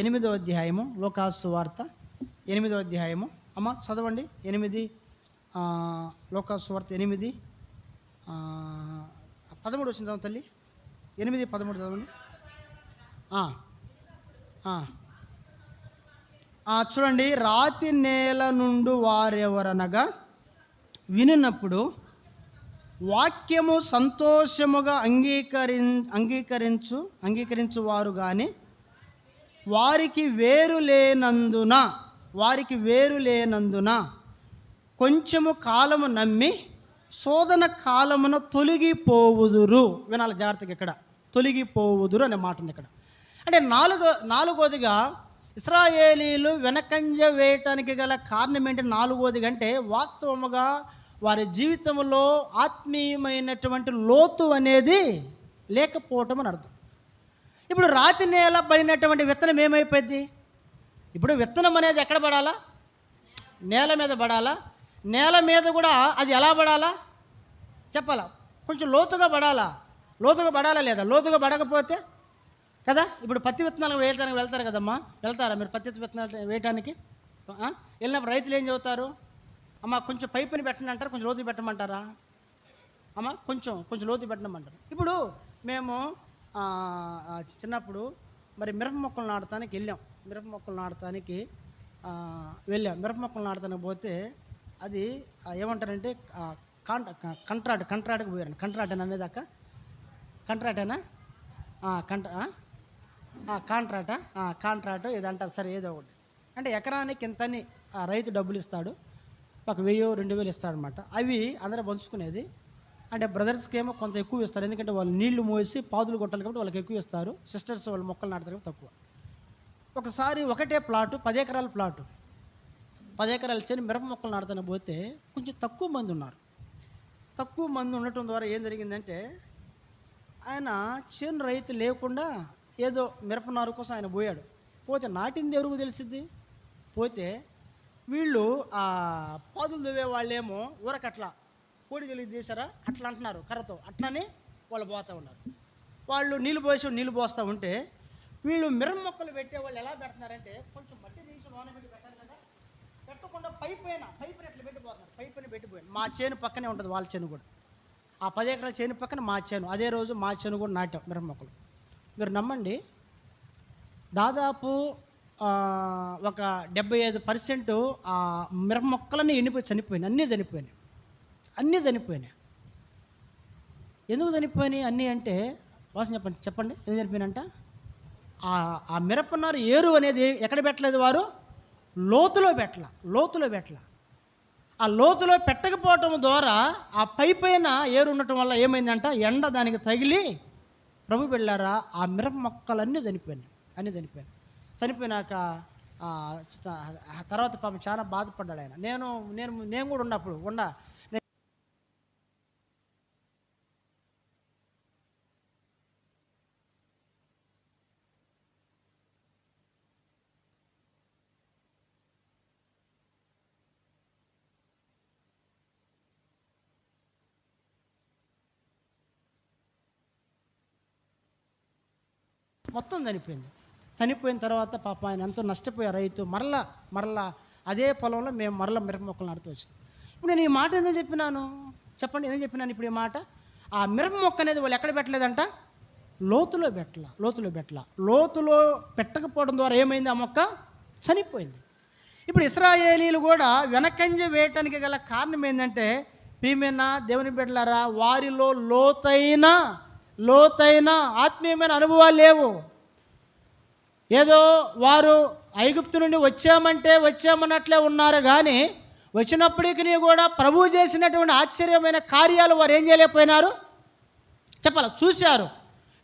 8వ అధ్యాయము. లోకాసు వార్త 8వ అధ్యాయము. అమ్మ చదవండి 8. లోకాసు వార్త 8:13 వచ్చింది తల్లి. 8:13 చదవండి. చూడండి. రాతి నేల నుండి వారెవరనగా వినినప్పుడు వాక్యము సంతోషముగా అంగీకరించు వారు కానీ వారికి వేరు లేనందున కొంచెము కాలము నమ్మి శోధన కాలమున తొలగిపోవుదురు. వినాలి జాగ్రత్తగా, ఇక్కడ తొలగిపోవుదురు అనే మాట ఉంది ఇక్కడ. అంటే నాలుగోదిగా ఇశ్రాయేలీలు వెనకంజ వేయటానికి గల కారణం ఏంటి? నాలుగోదిగా అంటే వాస్తవముగా వారి జీవితంలో ఆత్మీయమైనటువంటి లోతు అనేది లేకపోవటం అని అర్థం. ఇప్పుడు రాతి నేల పడినటువంటి విత్తనం ఏమైపోద్ది? ఇప్పుడు విత్తనం అనేది ఎక్కడ పడాలా? నేల మీద పడాలా? నేల మీద కూడా అది ఎలా పడాలా చెప్పాలా? కొంచెం లోతుగా పడాలా? లోతుగా పడాలా లేదా? లోతుగా పడకపోతే కదా. ఇప్పుడు పత్తి విత్తనాలు వేయడానికి వెళ్తారు కదమ్మా, వెళ్తారా మీరు? పత్తి విత్తనాలు వేయటానికి వెళ్ళినప్పుడు రైతులు ఏం చెబుతారు? అమ్మ కొంచెం పైపుని పెట్టండి అంటారు, కొంచెం లోతు పెట్టమంటారా? అమ్మ కొంచెం లోతు పెట్టమంటారు. ఇప్పుడు మేము చిన్నప్పుడు మరి మిరప మొక్కలు నాటడానికి వెళ్ళాం. మిరప మొక్కలు నాటడానికి పోతే అది ఏమంటారంటే కంట్రాట్కి పోయారండి. కంట్రాట్ అనేది అక్క కంట్రాటేనా? కాంట్రాక్ట్ ఇది అంటారు, సరే ఏదో ఒకటి. అంటే ఎకరానికి ఇంతని రైతు డబ్బులు ఇస్తాడు, ఒక 1000-2000 ఇస్తాడనమాట. అవి అందరూ పంచుకునేది. అంటే బ్రదర్స్కి ఏమో కొంత ఎక్కువ ఇస్తారు, ఎందుకంటే వాళ్ళు నీళ్లు మోసి పాదులు కొట్టాలి కాబట్టి వాళ్ళకి ఎక్కువ ఇస్తారు. సిస్టర్స్ వాళ్ళు మొక్కలు నాటుతారు తక్కువ. ఒకసారి ఒకటే ప్లాటు, 10 ఎకరాల ప్లాటు, 10 ఎకరాలు చేని మిరప మొక్కలు నాటుతాను పోతే కొంచెం తక్కువ మంది ఉన్నారు. తక్కువ మంది ఉండటం ద్వారా ఏం జరిగిందంటే ఆయన చేను రైతు లేకుండా ఏదో మిరప నారు కోసం ఆయన పోయాడు. పోతే నాటింది ఎవరికి తెలిసిద్ది? పోతే వీళ్ళు పాదులు దువ్వే వాళ్ళేమో ఊరకట్లా కోడి తెలియదు చేశారా అట్లా అంటున్నారు కర్రతో, అట్లనే వాళ్ళు పోతూ ఉన్నారు. వాళ్ళు నీళ్ళు పోస్తూ ఉంటే వీళ్ళు మిరప మొక్కలు పెట్టే వాళ్ళు ఎలా పెడుతున్నారంటే కొంచెం మట్టి తీసి లోన పెట్టి పెట్టారు కదా, పెట్టకుండా పైపుని ఎట్లా పెట్టిపోతున్నారు. పైపుని పెట్టిపోయాను. మా చేను పక్కనే ఉంటుంది వాళ్ళ చేను కూడా. ఆ 10 ఎకరాల చేను పక్కన మా చేను, అదే రోజు మా చేను కూడా నాటాం మిరప మొక్కలు. మీరు నమ్మండి, దాదాపు ఒక 75% ఆ మిరప మొక్కలన్నీ ఎండిపోయి చనిపోయినాయి. అన్నీ చనిపోయినాయి. ఎందుకు చనిపోయినాయి అన్నీ అంటే వాసన చెప్పండి ఎందుకు చనిపోయినంట? ఆ మిరపనారు ఏరు అనేది ఎక్కడ పెట్టలేదు వారు? లోతులో పెట్టల. ఆ లోతులో పెట్టకపోవటం ద్వారా ఆ పైన ఏరు ఉండటం వల్ల ఏమైందంట, ఎండ దానికి తగిలి ప్రభు బిడ్డలారా ఆ మిరప మొక్కలన్నీ చనిపోయినాయి. చనిపోయినాక తర్వాత పాపం చాలా బాధపడ్డాడు ఆయన. నేను కూడా ఉన్నప్పుడు మొత్తం చనిపోయిన తర్వాత పాప ఆయన ఎంతో నష్టపోయే రైతు. మరలా అదే పొలంలో మేము మిరప మొక్కలు నాటుతూ వచ్చాం. ఇప్పుడు నేను ఈ మాట ఎందుకు చెప్పినాను చెప్పండి? ఎందుకు చెప్పినాను ఇప్పుడు ఈ మాట? ఆ మిరప మొక్క అనేది వాళ్ళు ఎక్కడ పెట్టలేదంట? లోతులో పెట్టల. లోతులో పెట్టకపోవడం ద్వారా ఏమైంది? ఆ మొక్క చనిపోయింది. ఇప్పుడు ఇశ్రాయేలీలు కూడా వెనకంజ వేయటానికి గల కారణం ఏంటంటే, ప్రియమైన దేవుని బిడ్డలారా, వారిలో లోతైన ఆత్మీయమైన అనుభవాలు లేవు. ఏదో వారు ఐగుప్తు నుండి వచ్చామన్నట్లే ఉన్నారు, కానీ వచ్చినప్పటికీ కూడా ప్రభువు చేసినటువంటి ఆశ్చర్యమైన కార్యాలు వారు ఏం చేయలేకపోయినారు చెప్పాలి. చూశారు,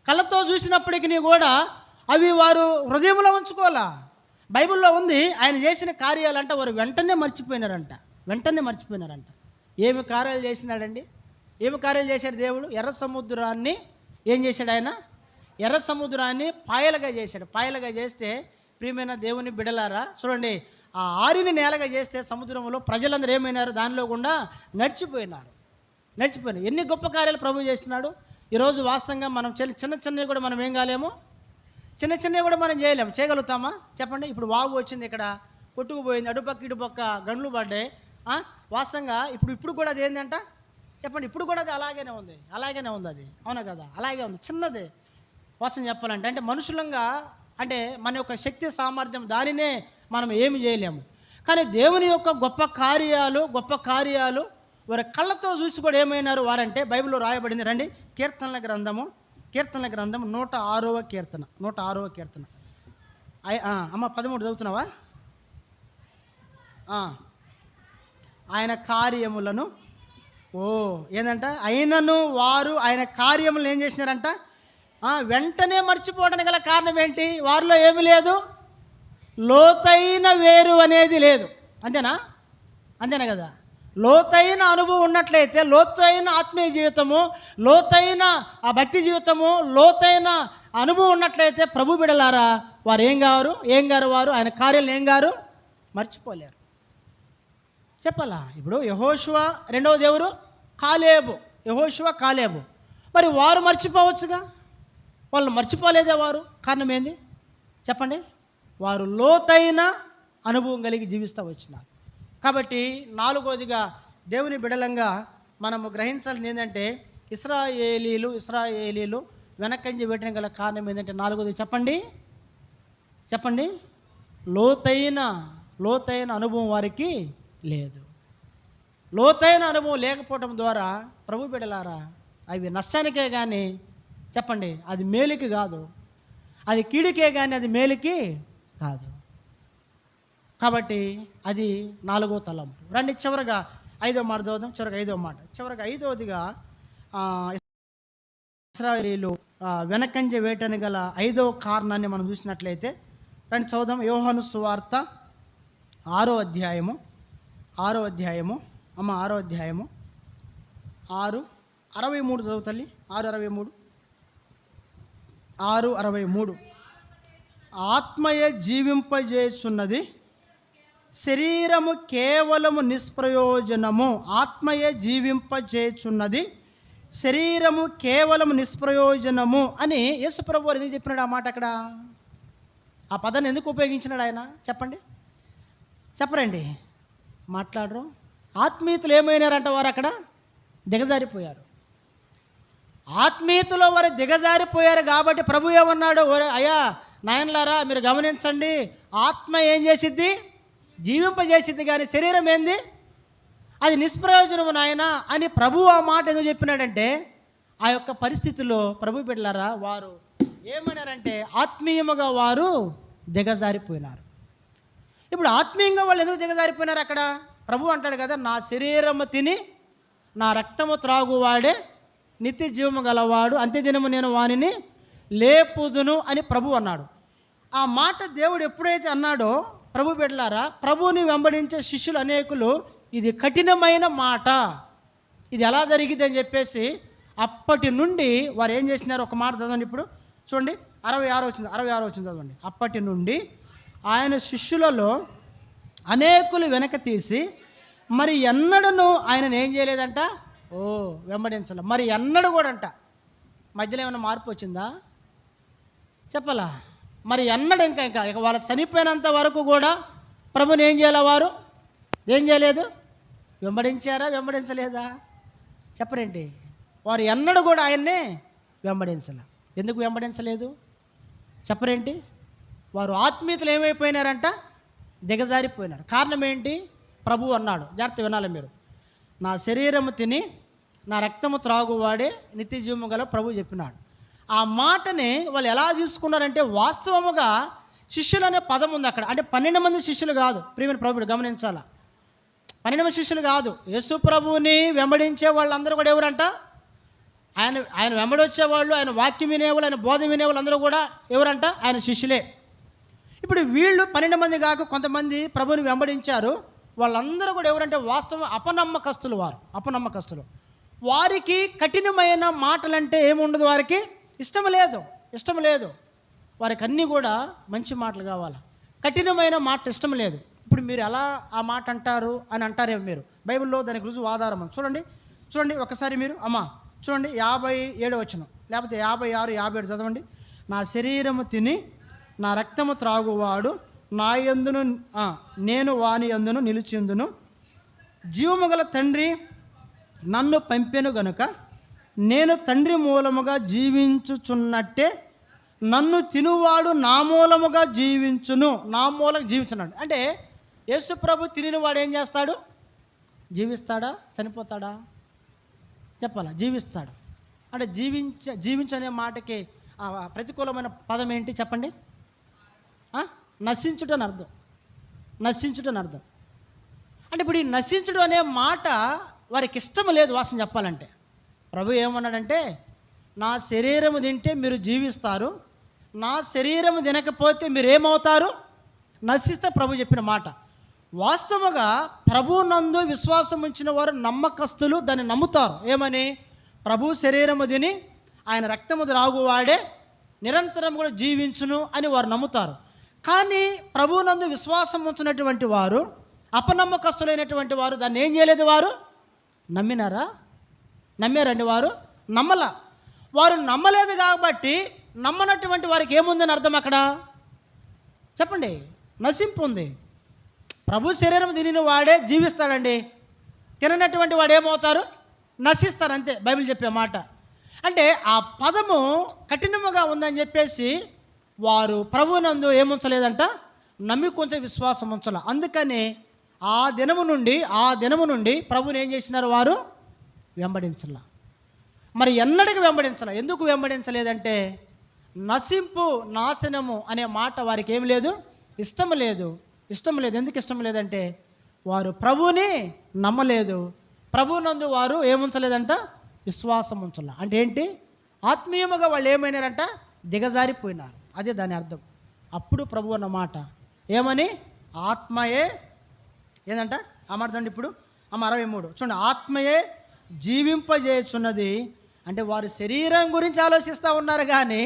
కళ్ళతో చూసినప్పటికీ కూడా అవి వారు హృదయంలో ఉంచుకోవాలా. బైబిల్లో ఉంది ఆయన చేసిన కార్యాలంట వారు వెంటనే మర్చిపోయినారంట. ఏమి కార్యాలు చేసినాడండి? ఏమి కార్యాలు చేశాడు దేవుడు? ఎర్ర సముద్రాన్ని ఏం చేశాడు ఆయన? ఎర్ర సముద్రాన్ని పాయలుగా చేస్తే ప్రియమైన దేవుని బిడలారా చూడండి, ఆ ఆరిని నేలగా చేస్తే సముద్రంలో ప్రజలందరూ ఏమైనారు? దానిలో కూడా నడిచిపోయినారు. ఎన్ని గొప్ప కార్యాలు ప్రభు చేస్తున్నాడు. ఈరోజు వాస్తవంగా మనం చిన్నవి కూడా మనం ఏం కాలేము, చిన్నవి కూడా మనం చేయగలుగుతామా చెప్పండి? ఇప్పుడు వాగు వచ్చింది, ఇక్కడ కొట్టుకుపోయింది, అడుపక్క ఇటుపక్క గండ్లు పడ్డాయి. వాస్తవంగా ఇప్పుడు కూడా అది ఏంటంట చెప్పండి? ఇప్పుడు కూడా అది అలాగనే ఉంది అది, అవునా కదా? అలాగే ఉంది, చిన్నదే. వాస్తవం చెప్పాలంటే అంటే మనుషులంగా అంటే మన యొక్క శక్తి సామర్థ్యం దానినే మనం ఏమి చేయలేము. కానీ దేవుని యొక్క గొప్ప కార్యాలు వారి కళ్ళతో చూసి కూడా ఏమైనారు వారంటే బైబిల్లో రాయబడింది. రండి, కీర్తనల గ్రంథము 106వ కీర్తన. అమ్మ 13 చదువుతున్నావా? ఆయన కార్యములను ఓ ఏంటంట, అయినను వారు ఆయన కార్యములు ఏం చేసినారంట, వెంటనే మర్చిపోవడానికి గల కారణం ఏంటి? వారిలో ఏమీ లేదు, లోతైన వేరు అనేది లేదు. అంతేనా కదా? లోతైన అనుభవం ఉన్నట్లయితే, లోతైన ఆత్మీయ జీవితము, లోతైన ఆ భక్తి జీవితము, లోతైన అనుభవం ఉన్నట్లయితే ప్రభు బిడలారా, వారు ఏం గారు వారు ఆయన కార్యాలను ఏం గారు మర్చిపోలేరు. చెప్పాలా? ఇప్పుడు యెహోషువ, రెండవ దేవుడు కాలేబు, యెహోషువ కాలేబు, మరి వారు మర్చిపోవచ్చుగా, వాళ్ళు మర్చిపోలేదే. వారు కారణం ఏంది చెప్పండి? వారు లోతైన అనుభవం కలిగి జీవిస్తూ వచ్చినారు. కాబట్టి నాలుగోదిగా దేవుని బిడలంగా మనము గ్రహించాల్సింది ఏంటంటే, ఇస్రాయేలీలు వెనకంజ వేయడం గల కారణం ఏంటంటే, నాలుగోది చెప్పండి, లోతైన అనుభవం వారికి లేదు. లోతైన అనుభవం లేకపోవడం ద్వారా ప్రభు బిడలారా, అవి నష్టానికే కానీ చెప్పండి, అది మేలుకి కాదు, అది కీడుకే కానీ అది మేలుకి కాదు. కాబట్టి అది నాలుగో తలంపు. రండి చివరగా ఐదో మాట చదువుదాం. చివరగా ఐదవదిగా ఇశ్రాయేలీయులు వెనకంజ వేటని గల ఐదవ కారణాన్ని మనం చూసినట్లయితే రండి చదువుదాం. యోహాను సువార్త 6వ అధ్యాయము 6:63 చదువు తల్లి. 6:63 ఆత్మయే జీవింపజేస్తున్నది, శరీరము కేవలము నిష్ప్రయోజనము. ఆత్మయే జీవింపజేస్తున్నది, శరీరము కేవలము నిష్ప్రయోజనము అని యేసు ప్రభువు ఎందుకు చెప్పినాడు? ఆ మాట అక్కడ ఆ పదాన్ని ఎందుకు ఉపయోగించినాడు ఆయన? చెప్పరండి, మాట్లాడరు. ఆత్మీయతలు ఏమైనారంట? వారు అక్కడ దిగజారిపోయారు. ఆత్మీయతలో వారు దిగజారిపోయారు కాబట్టి ప్రభు ఏమన్నాడు? అయ్యా నాయనలారా, మీరు గమనించండి, ఆత్మ ఏం చేసిద్ది? జీవింపజేసిద్ది, కానీ శరీరం ఏంది? అది నిష్ప్రయోజనము నాయన అని ప్రభు ఆ మాట ఎందుకు చెప్పినాడంటే, ఆ యొక్క పరిస్థితుల్లో ప్రభు బిడ్డలారా వారు ఏమన్నారంటే, ఆత్మీయముగా వారు దిగజారిపోయినారు. ఇప్పుడు ఆత్మీయంగా వాళ్ళు ఎందుకు దిగజారిపోయినారు? అక్కడ ప్రభు అంటాడు కదా, నా శరీరము తిని నా రక్తము త్రాగువాడే నిత్య జీవము గలవాడు, అంత్యదినము నేను వానిని లేపుదును అని ప్రభు అన్నాడు. ఆ మాట దేవుడు ఎప్పుడైతే అన్నాడో, ప్రభు బిడ్డలారా, ప్రభువుని వెంబడించే శిష్యులు అనేకులు ఇది కఠినమైన మాట, ఇది ఎలా జరిగింది అని చెప్పేసి అప్పటి నుండి వారు ఏం చేసినారు? ఒక మాట చదవండి ఇప్పుడు చూడండి. 66 వచ్చింది చదవండి. అప్పటి నుండి ఆయన శిష్యులలో అనేకులు వెనక తీసి మరి ఎన్నడూ ఆయనను ఏం చేయలేదంట, వెంబడించాల. మరి ఎన్నడూ కూడా అంట. మధ్యలో ఏమైనా మార్పు వచ్చిందా చెప్పాలా? మరి ఎన్నడూ ఇంకా వాళ్ళు చనిపోయినంత వరకు కూడా ప్రభుని ఏం చేయాలి? వారు ఏం చేయలేదు? వెంబడించారా? వెంబడించలేదా? చెప్పరేంటి? వారు ఎన్నడూ కూడా ఆయన్నే వెంబడించాల. ఎందుకు వెంబడించలేదు చెప్పరేంటి? వారు ఆత్మీయతలు ఏమైపోయినారంట? దిగజారిపోయినారు. కారణం ఏంటి? ప్రభు అన్నాడు, జాగ్రత్త వినాలి మీరు, నా శరీరము తిని నా రక్తము త్రాగువాడే నిత్య జీవము గల ప్రభు చెప్పినాడు. ఆ మాటని వాళ్ళు ఎలా తీసుకున్నారంటే, వాస్తవముగా శిష్యులు అనే పదం ఉంది అక్కడ. అంటే 12 మంది శిష్యులు కాదు. ప్రియమైన ప్రభుడు గమనించాలా, 12 మంది శిష్యులు కాదు. యేసు ప్రభువుని వెంబడించే వాళ్ళందరూ కూడా ఎవరంట? ఆయన వెంబడి వచ్చేవాళ్ళు, ఆయన వాక్యం వినేవాళ్ళు, ఆయన బోధ వినేవాళ్ళు అందరూ కూడా ఎవరంట? ఆయన శిష్యులే. ఇప్పుడు వీళ్ళు 12 మంది కాక కొంతమంది ప్రభువుని వెంబడించారు. వాళ్ళందరూ కూడా ఎవరంటే వాస్తవం అపనమ్మకస్తులు. అపనమ్మకస్తులు. వారికి కఠినమైన మాటలంటే ఏముండదు, వారికి ఇష్టం లేదు. వారికి అన్నీ కూడా మంచి మాటలు కావాలి, కఠినమైన మాట ఇష్టం లేదు. ఇప్పుడు మీరు ఎలా ఆ మాట అంటారు అని అంటారేమో మీరు. బైబిల్లో దానికి రుజువు ఆధారం చూడండి ఒకసారి మీరు చూడండి 57 వచనం, లేకపోతే 56, 57 చదవండి. నా శరీరము తిని నా రక్తము త్రాగువాడు నా యందును నేను వాని యందును నిలిచిందును, జీవము గల తండ్రి నన్ను పంపెను గనుక నేను తండ్రి మూలముగా జీవించుచున్నట్టే నన్ను తినువాడు నా మూలముగా జీవించును. నా మూలంగా జీవించున్నాడు అంటే యేసు ప్రభు తినినవాడు ఏం చేస్తాడు? జీవిస్తాడా? చనిపోతాడా? చెప్పాలా? జీవిస్తాడు. అంటే జీవించనే మాటకి ప్రతికూలమైన పదం ఏంటి చెప్పండి? నశించుటని అర్థం. అంటే ఇప్పుడు ఈ నశించుడు అనే మాట వారికి ఇష్టం లేదు వాసన చెప్పాలంటే. ప్రభు ఏమన్నాడంటే, నా శరీరము తింటే మీరు జీవిస్తారు, నా శరీరము తినకపోతే మీరు ఏమవుతారు, నశిస్తే ప్రభు చెప్పిన మాట. వాస్తవముగా ప్రభునందు విశ్వాసం ఉంచిన వారు నమ్మకస్తులు దాన్ని నమ్ముతారు. ఏమని? ప్రభు శరీరము తిని ఆయన రక్తము త్రాగువాడే నిరంతరం కూడా జీవించును అని వారు నమ్ముతారు. కానీ ప్రభునందు విశ్వాసం ఉంచినటువంటి వారు, అపనమ్మకస్తులైనటువంటి వారు దాన్ని ఏం చేయలేదు. వారు నమ్మారండి? వారు వారు నమ్మలేదు కాబట్టి నమ్మనటువంటి వారికి ఏముందని అర్థం అక్కడ చెప్పండి? నశింపు ఉంది. ప్రభు శరీరం తినిన వాడే జీవిస్తాడండి, తిననటువంటి వాడు ఏమవుతారు, నశిస్తారు, అంతే బైబిల్ చెప్పే మాట. అంటే ఆ పదము కఠినముగా ఉందని చెప్పేసి వారు ప్రభువునందు ఏముంచలేదంట, నమ్మి కొంచెం విశ్వాసం ఉంచాల. అందుకని ఆ దినము నుండి ప్రభుని ఏం చేసినారు, వారు వెంబడించాల. మరి ఎన్నటికి వెంబడించాల? ఎందుకు వెంబడించలేదంటే నశింపు, నాశనము అనే మాట వారికి ఏం లేదు, ఇష్టం లేదు. ఎందుకు ఇష్టం లేదంటే వారు ప్రభువుని నమ్మలేదు, ప్రభువునందు వారు ఏముంచలేదంట, విశ్వాసం ఉంచాల. అంటే ఏంటి? ఆత్మీయముగా వాళ్ళు ఏమైనారంట, దిగజారిపోయినారు. అదే దాని అర్థం. అప్పుడు ప్రభు అన్న మాట ఏమని? ఆత్మయే ఏంటంట ఆ మాట దండి. ఇప్పుడు 63 చూడండి, ఆత్మయే జీవింపజేస్తున్నది. అంటే వారు శరీరం గురించి ఆలోచిస్తూ ఉన్నారు కానీ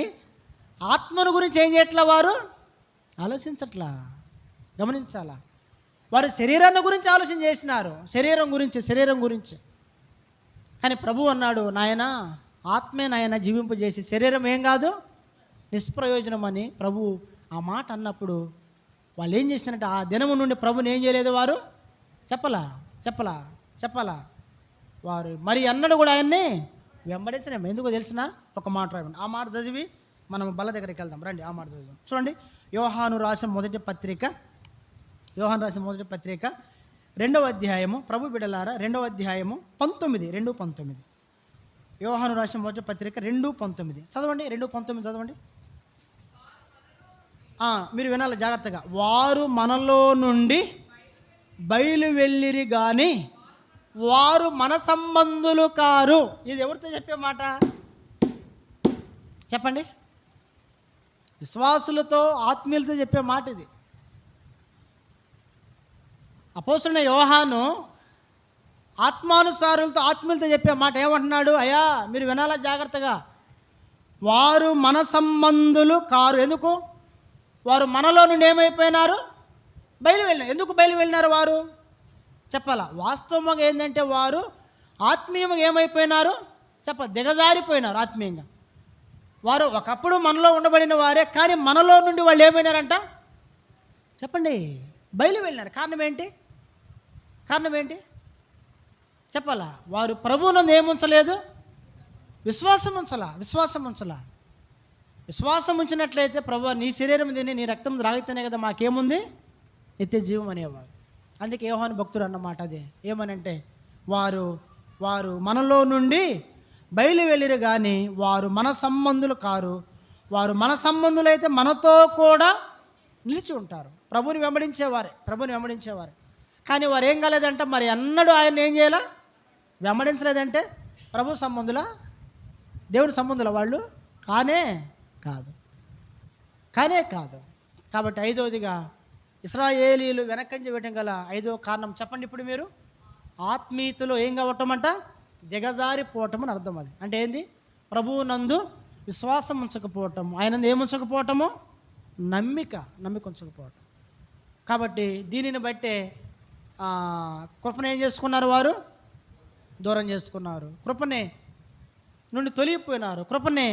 ఆత్మను గురించి ఏం చేయట్లా, వారు ఆలోచించట్లా. గమనించాలా? వారు శరీరాన్ని గురించి ఆలోచన చేసినారు, శరీరం గురించి. కానీ ప్రభు అన్నాడు, నాయన ఆత్మే నాయన జీవింపజేసి, శరీరం ఏం కాదు, నిష్ప్రయోజనం అని ప్రభు ఆ మాట అన్నప్పుడు వాళ్ళు ఏం చేసినారంటే ఆ దినము నుండి ప్రభుని ఏం చేయలేదు, వారు చెప్పలా వారు మరి అన్నడు కూడా ఆయన్ని వెంబడించడం. ఎందుకో తెలిసిన ఒక మాట రాయండి. ఆ మాట చదివి మనం బల్ల దగ్గరికి వెళ్దాం రండి. ఆ మాట చదివాం చూడండి. యోహాను రాసిన మొదటి పత్రిక 2వ అధ్యాయము, ప్రభు బిడ్డలారా 2వ అధ్యాయము 19 యోహాను రాసిన మొదటి పత్రిక 2:19 చదవండి. 2:19 చదవండి. మీరు వినాలి జాగ్రత్తగా. వారు మనలో నుండి బయలు వెళ్ళిరి కానీ వారు మన సంబంధులు కారు. ఇది ఎవరితో చెప్పే మాట చెప్పండి? విశ్వాసులతో, ఆత్మీయులతో చెప్పే మాట ఇది. అపోస్తలుడైన యోహాను ఆత్మానుసారులతో, ఆత్మీయులతో చెప్పే మాట ఏమంటున్నాడు? అయ్యా మీరు వినాలా జాగ్రత్తగా. వారు మన సంబంధులు కారు. ఎందుకు? వారు మనలో నుండి ఏమైపోయినారు, బయలు వెళ్ళినారు. ఎందుకు బయలు వెళ్ళినారు వారు చెప్పాలా? వాస్తవంగా ఏంటంటే వారు ఆత్మీయంగా ఏమైపోయినారు దిగజారిపోయినారు. ఆత్మీయంగా వారు ఒకప్పుడు మనలో ఉండబడిన వారే, కానీ మనలో నుండి వాళ్ళు ఏమైనారంట చెప్పండి, బయలు వెళ్ళినారు. కారణం ఏంటి చెప్పాలా? వారు ప్రభువునందు ఏముంచలేదు, విశ్వాసం ఉంచలా. విశ్వాసం ఉంచినట్లయితే ప్రభు నీ శరీరం తిని నీ రక్తం త్రాగితేనే కదా మాకేముంది, నిత్య జీవం అనేవారు. అందుకే యోహాను భక్తుడు అన్నమాట అదే. ఏమనంటే వారు మనలో నుండి బయలు వెళ్ళిరు కానీ వారు మన సంబంధులు కారు. వారు మన సంబంధులైతే మనతో కూడా నిలిచి ఉంటారు. ప్రభుని వెంబడించేవారే. కానీ వారు ఏం కాలేదంట, మరి అన్నడు ఆయన ఏం చేయాల, వెంబడించలేదంటే ప్రభు సంబంధుల, దేవుని సంబంధుల వాళ్ళు కానే కాదు. కాబట్టి 5వదిగా ఇశ్రాయేలీయులు వెనకంజ వేయటం గల 5వ కారణం చెప్పండి ఇప్పుడు మీరు? ఆత్మీయతలో ఏం కావటమంట, దిగజారిపోవటం అని అర్థం. అది అంటే ఏంది? ప్రభువు నందు విశ్వాసం ఉంచకపోవటం, ఆయన ఏముంచకపోవటము, నమ్మిక ఉంచకపోవటం. కాబట్టి దీనిని బట్టే కృపను ఏం చేసుకున్నారు, వారు దూరం చేసుకున్నారు. కృపనే నుండి తొలగిపోయినారు, కృపనే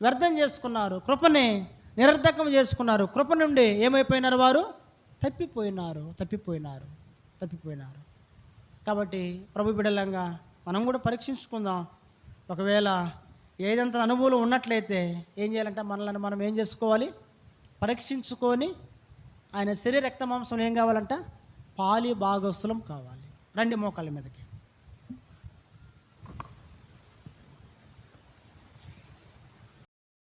వ్యర్థం చేసుకున్నారు, కృపనే నిరర్ధకం చేసుకున్నారు. కృప నుండి ఏమైపోయినారు, వారు తప్పిపోయినారు. కాబట్టి ప్రభు బిడ్డలంగా మనం కూడా పరీక్షించుకుందాం. ఒకవేళ ఏదంత అనుభవం ఉన్నట్లయితే ఏం చేయాలంటే మనల్ని మనం ఏం చేసుకోవాలి, పరీక్షించుకొని ఆయన శరీర రక్త మాంసం ఏం కావాలంట, పాలి భాగస్థులం కావాలి. రండి మోకాళ్ళ మీదకి.